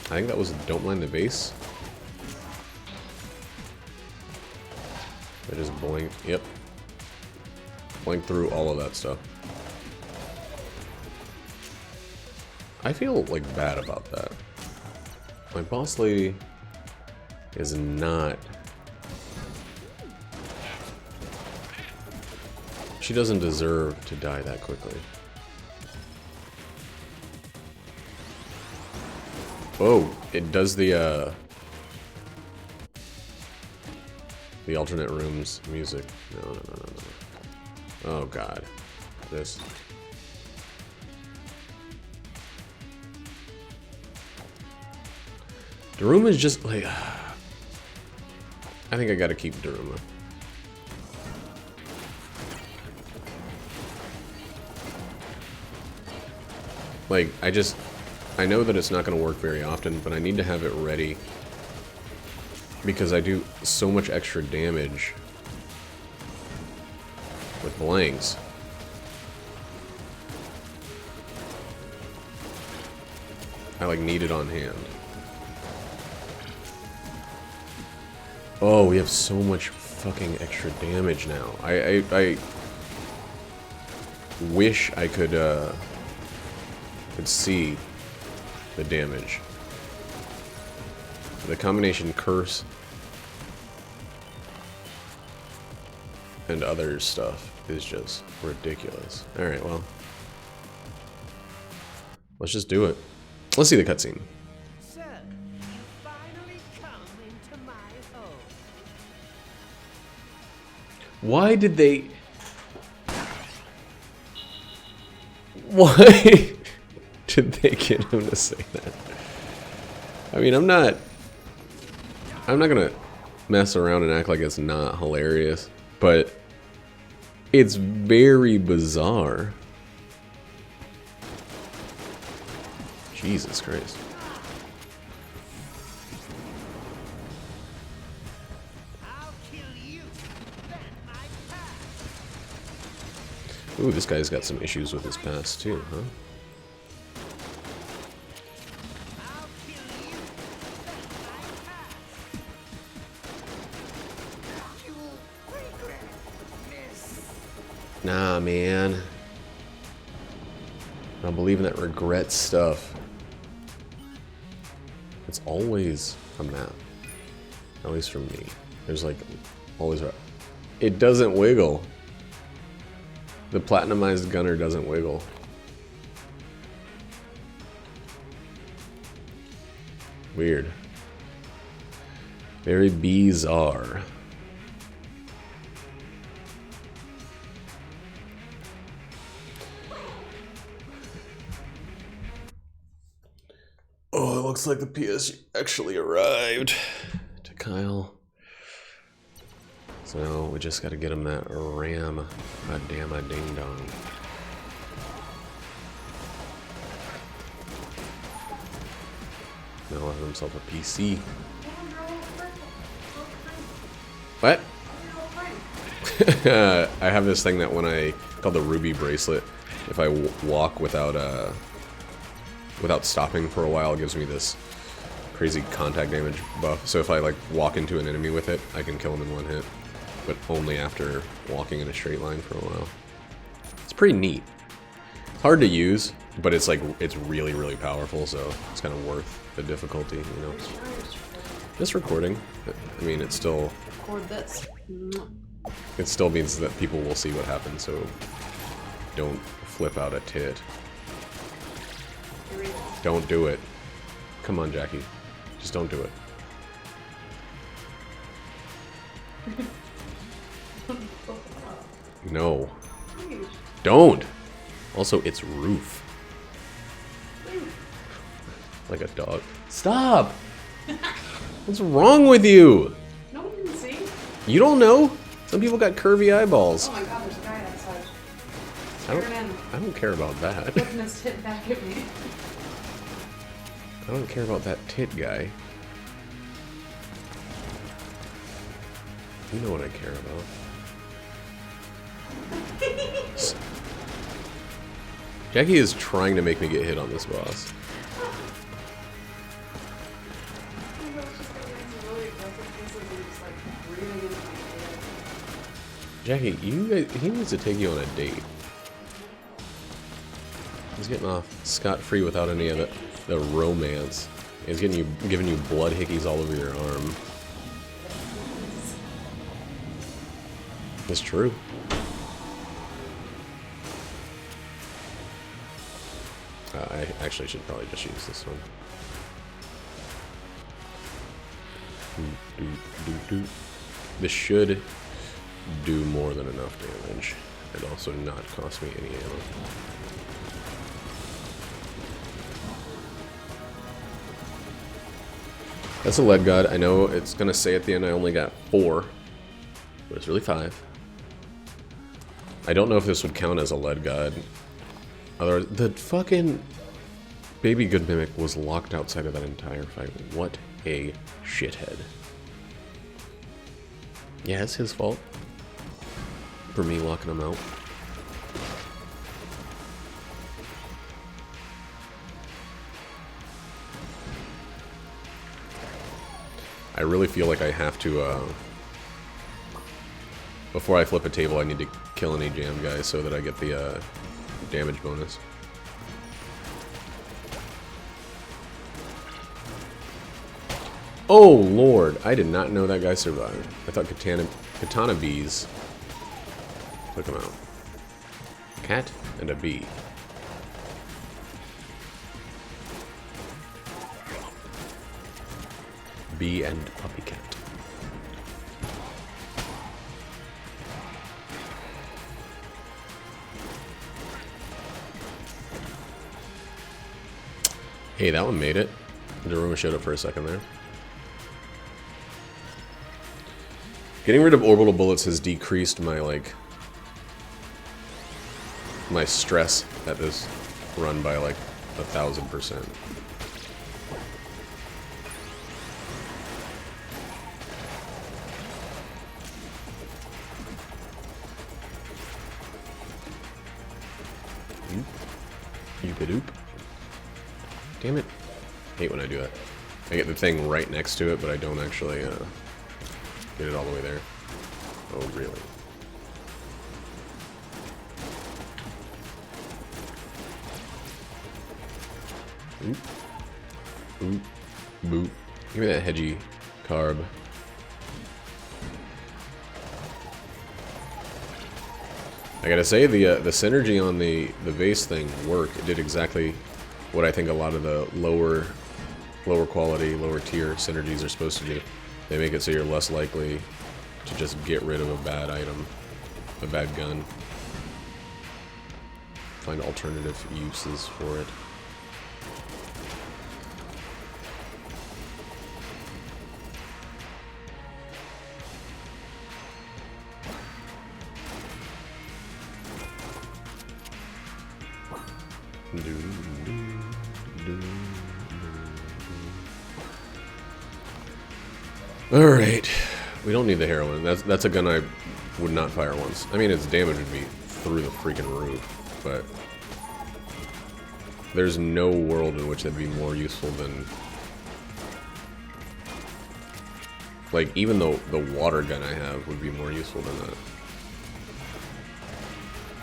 I think that was don't mind the base. I just blink. Yep. Blink through all of that stuff. I feel like bad about that. My boss lady is not. She doesn't deserve to die that quickly. Oh, it does the alternate rooms music. No. Oh god. This. Daruma is just like... I think I gotta keep Daruma. Like, I know that it's not gonna work very often, but I need to have it ready. Because I do so much extra damage with blanks. I like need it on hand. Oh, we have so much fucking extra damage now. I wish I could see the damage. The combination curse and other stuff is just ridiculous. Alright, well. Let's just do it. Let's see the cutscene. Sir, you finally come into my home. Why did they... Why did they get him to say that? I mean, I'm not gonna mess around and act like it's not hilarious, but it's very bizarre. Jesus Christ. I'll kill you, then my past. Ooh, this guy's got some issues with his past too, huh? I'll kill you, then my past. You'll regret this. Nah, man. I don't believe in that regret stuff. It's always a map. At least for me. There's like always a... It doesn't wiggle. The platinumized gunner doesn't wiggle. Weird. Very bizarre. Oh, it looks like the PS actually arrived to Kyle. So now we just gotta get him that RAM. God damn a ding dong. Now he'll have himself a PC. What? I have this thing that when I called the Ruby bracelet. if I walk without stopping for a while, it gives me this crazy contact damage buff. So if I like walk into an enemy with it, I can kill him in one hit, but only after walking in a straight line for a while. It's pretty neat. It's hard to use, but it's like it's really, really powerful, so it's kind of worth the difficulty, you know. Just recording. I mean, it's still. Record this. It still means that people will see what happens, so don't flip out a tit. Don't do it. Come on, Jackie. Just don't do it. No. Don't! Also, it's roof. Like a dog. Stop! What's wrong with you? No one can see. You don't know? Some people got curvy eyeballs. Oh my god, there's a guy outside. I don't care about that. Flipping his tit back at me. I don't care about that tit guy. You know what I care about. Jackie is trying to make me get hit on this boss. Jackie, he needs to take you on a date. He's getting off scot-free without any of the romance. He's giving you blood hickeys all over your arm. It's true. I actually should probably just use this one. This should do more than enough damage, and also not cost me any ammo. That's a lead god. I know it's gonna say at the end I only got 4, but it's really 5. I don't know if this would count as a lead god. Otherwise, the fucking baby good mimic was locked outside of that entire fight. What a shithead. Yeah, it's his fault for me locking him out. I really feel like I have to, before I flip a table, I need to kill any jam guys so that I get the, damage bonus. Oh lord, I did not know that guy survived. I thought katana bees took him out. Cat and a bee. Bee and puppy cat. Hey, that one made it. Daruma showed up for a second there. Getting rid of orbital bullets has decreased my, like, my stress at this run by, like, 1,000%. Yoop-a-doop. Damn it. I hate when I do that. I get the thing right next to it, but I don't actually get it all the way there. Oh, really? Oop. Oop. Boop. Give me that hedgy carb. I gotta say, the synergy on the vase thing worked. It did exactly what I think a lot of the lower quality, lower tier synergies are supposed to do. They make it so you're less likely to just get rid of a bad item, a bad gun. Find alternative uses for it. Alright, we don't need the heroin. That's a gun I would not fire once. I mean, its damage would be through the freaking roof, but there's no world in which that'd be more useful than... Like, even though the water gun I have would be more useful than that.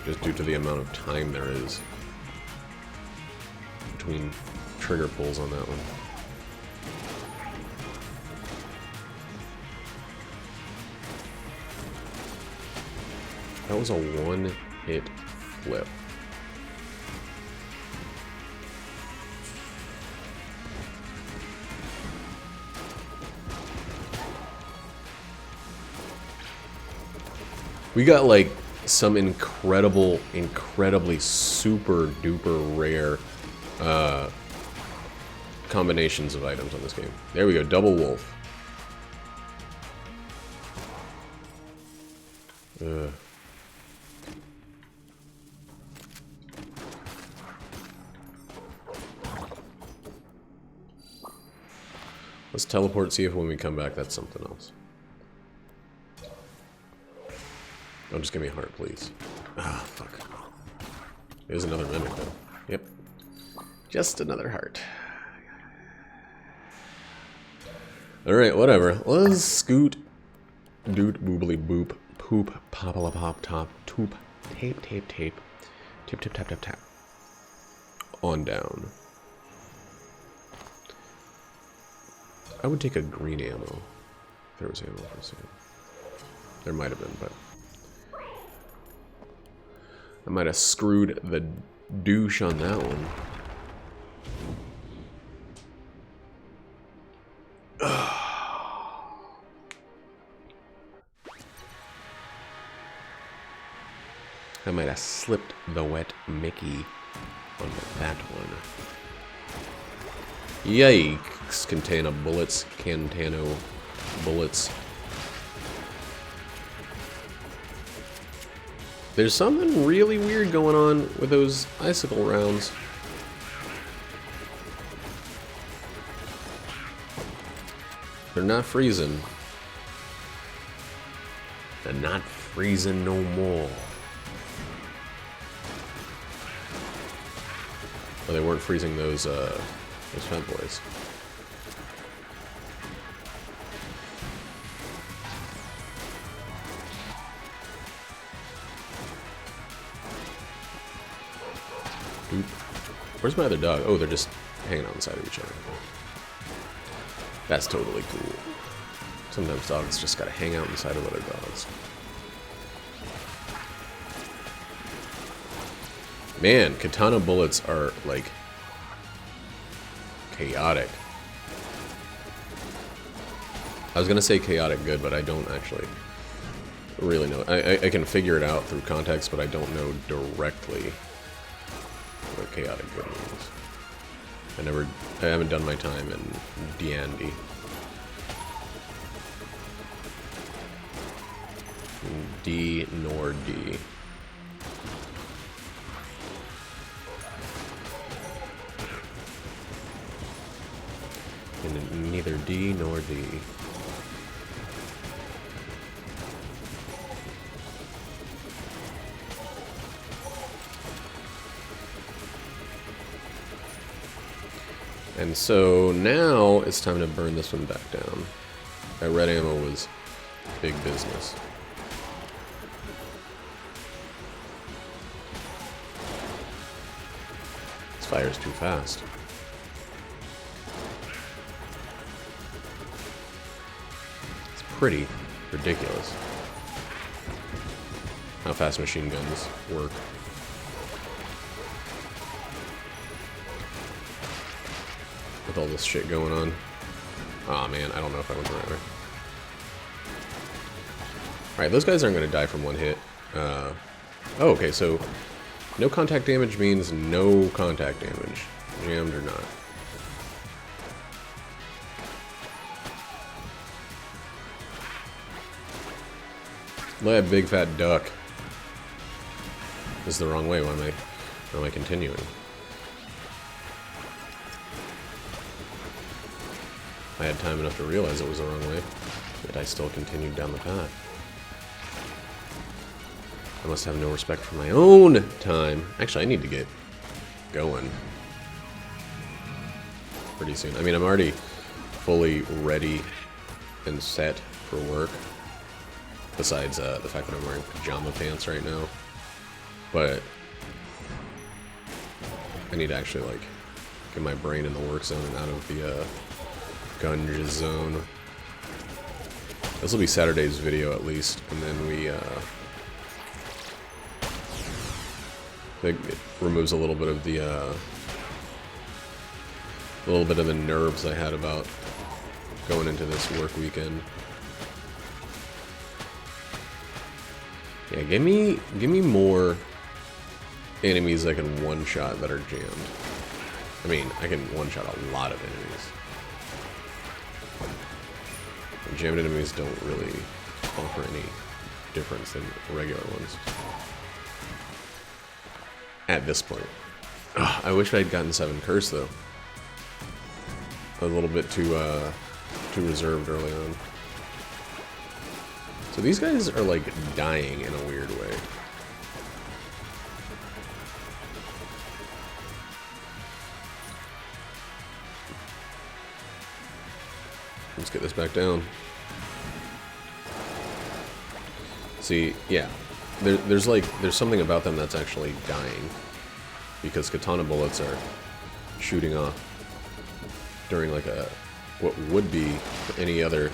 Just due to the amount of time there is between trigger pulls on that one. That was a one-hit flip. We got like some incredibly super duper rare combinations of items on this game. There we go, double wolf. Let's teleport, see if when we come back that's something else. Don't just give me a heart, please. Ah, fuck. There's another mimic, though. Yep. Just another heart. Alright, whatever. Let's scoot. Doot, boobly boop. Poop. Popala pop top. Toop. Tape, tape, tape. Tip, tip, tap, tap, tap. On down. I would take a green ammo. If there was ammo for sale. There might have been, but... I might have screwed the douche on that one. I might have slipped the wet Mickey on that one. Yikes, Cantana bullets, Cantano bullets. There's something really weird going on with those icicle rounds. They're not freezing. They're not freezing no more. Well, they weren't freezing those fat boys. Oop. Where's my other dog? Oh, they're just hanging on the side of each other. That's totally cool. Sometimes dogs just gotta hang out inside of other dogs. Man, katana bullets are, like, chaotic. I was gonna say chaotic good, but I don't actually really know. I can figure it out through context, but I don't know directly what chaotic good means. I haven't done my time in D&D. D nor D. And neither D nor D. And so now it's time to burn this one back down. That red ammo was big business. This fire's too fast. It's pretty ridiculous how fast machine guns work. With all this shit going on. Aw, man, I don't know if I went the right way. Alright, those guys aren't going to die from one hit. Oh, okay, so no contact damage means no contact damage. Jammed or not. Look at that big fat duck. This is the wrong way. Why am I continuing? I had time enough to realize it was the wrong way, yet I still continued down the path. I must have no respect for my own time. Actually, I need to get going. pretty soon. I mean, I'm already fully ready and set for work. Besides the fact that I'm wearing pajama pants right now. But I need to actually, like, get my brain in the work zone and out of the gunge zone. This will be Saturday's video at least, and then we I think it removes a little bit of the nerves I had about going into this work weekend. Yeah, give me more enemies I can one-shot that are jammed. I mean, I can one-shot a lot of enemies. Jammed enemies don't really offer any difference than regular ones. At this point. Ugh, I wish I'd gotten 7 Curse, though. A little bit too reserved early on. So these guys are, like, dying in a weird way. Let's get this back down. See, yeah. There's something about them that's actually dying. Because katana bullets are shooting off during, like, what would be for any other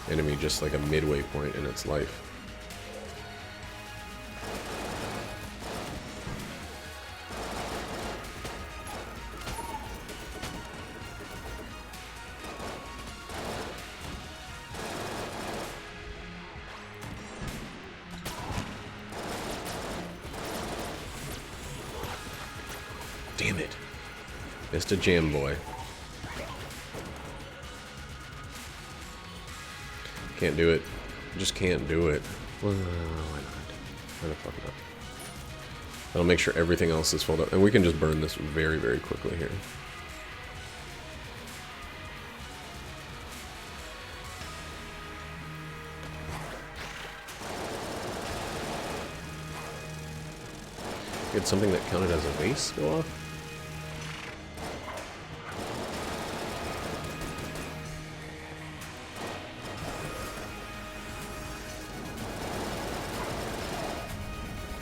enemy just like a midway point in its life. Damn it. Missed a jam boy. Can't do it. Just can't do it. Well, why not? Why the fuck not? That'll make sure everything else is filled up. And we can just burn this very, very quickly here. Get something that counted as a base go off?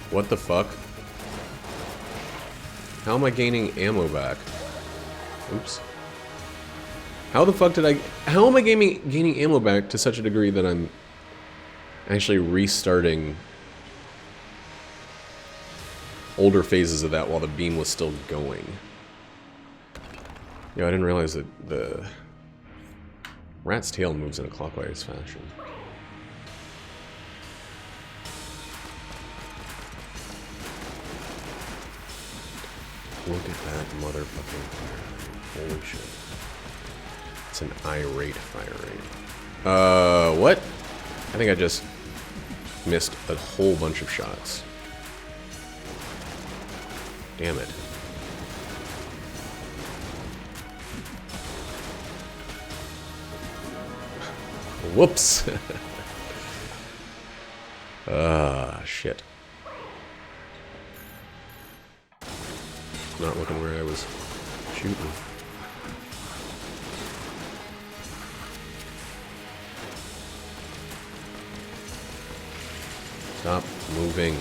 What the fuck? How am I gaining ammo back? Oops. How the fuck did I... How am I gaining ammo back to such a degree that I'm actually restarting older phases of that while the beam was still going? Yeah, I didn't realize that the rat's tail moves in a clockwise fashion. Look at that motherfucking fire rate. Holy shit. It's an irate fire rate. What? I think I just missed a whole bunch of shots. Damn it. Whoops. Shit. Not looking where I was shooting. Stop moving.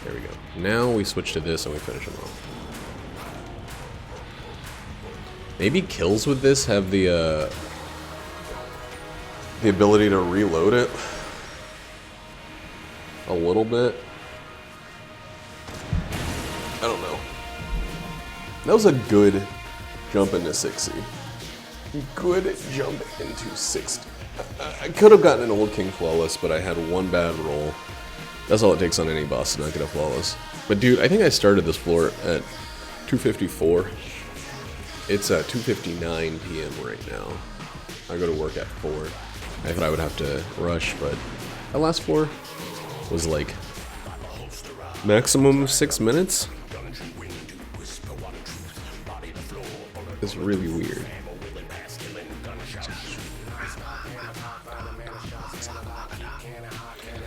There we go. Now we switch to this and we finish him off. Maybe kills with this have the ability to reload it a little bit. I don't know. That was a good jump into 60. Good jump into 60. I could have gotten an old King Flawless, but I had one bad roll. That's all it takes on any boss to not get a Flawless. But dude, I think I started this floor at 2:54. It's 2:59 p.m. right now. I go to work at 4. I thought I would have to rush, but that last floor was like maximum 6 minutes. It's really weird.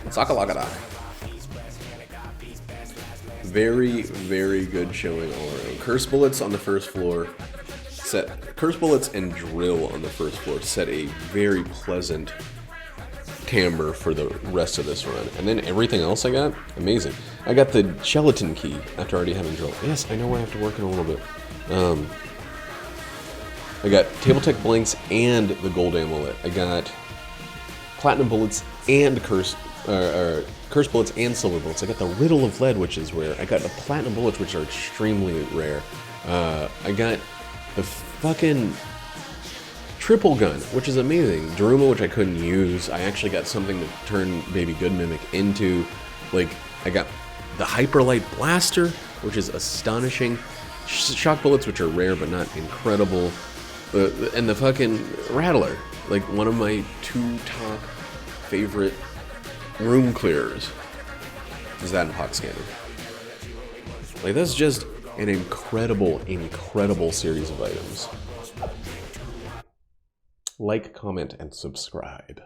Sakalagada. Very, very good showing all around. Curse bullets on the first floor. Curse bullets and drill on the first floor set a very pleasant timbre for the rest of this run. And then everything else I got, amazing. I got the gelatin key after already having drill. Yes, I know I have to work in a little bit. I got Table Tech Blanks and the Gold Amulet. I got Platinum Bullets and Curse Bullets and Silver Bullets. I got the Riddle of Lead, which is rare. I got the Platinum Bullets, which are extremely rare. I got the fucking Triple Gun, which is amazing. Daruma, which I couldn't use. I actually got something to turn Baby Good Mimic into. Like, I got the Hyperlight Blaster, which is astonishing. Shock Bullets, which are rare but not incredible. And the fucking Rattler, like one of my 2 top favorite room clearers is that in Pox Scanner. Like, that's just an incredible, incredible series of items. Like, comment, and subscribe.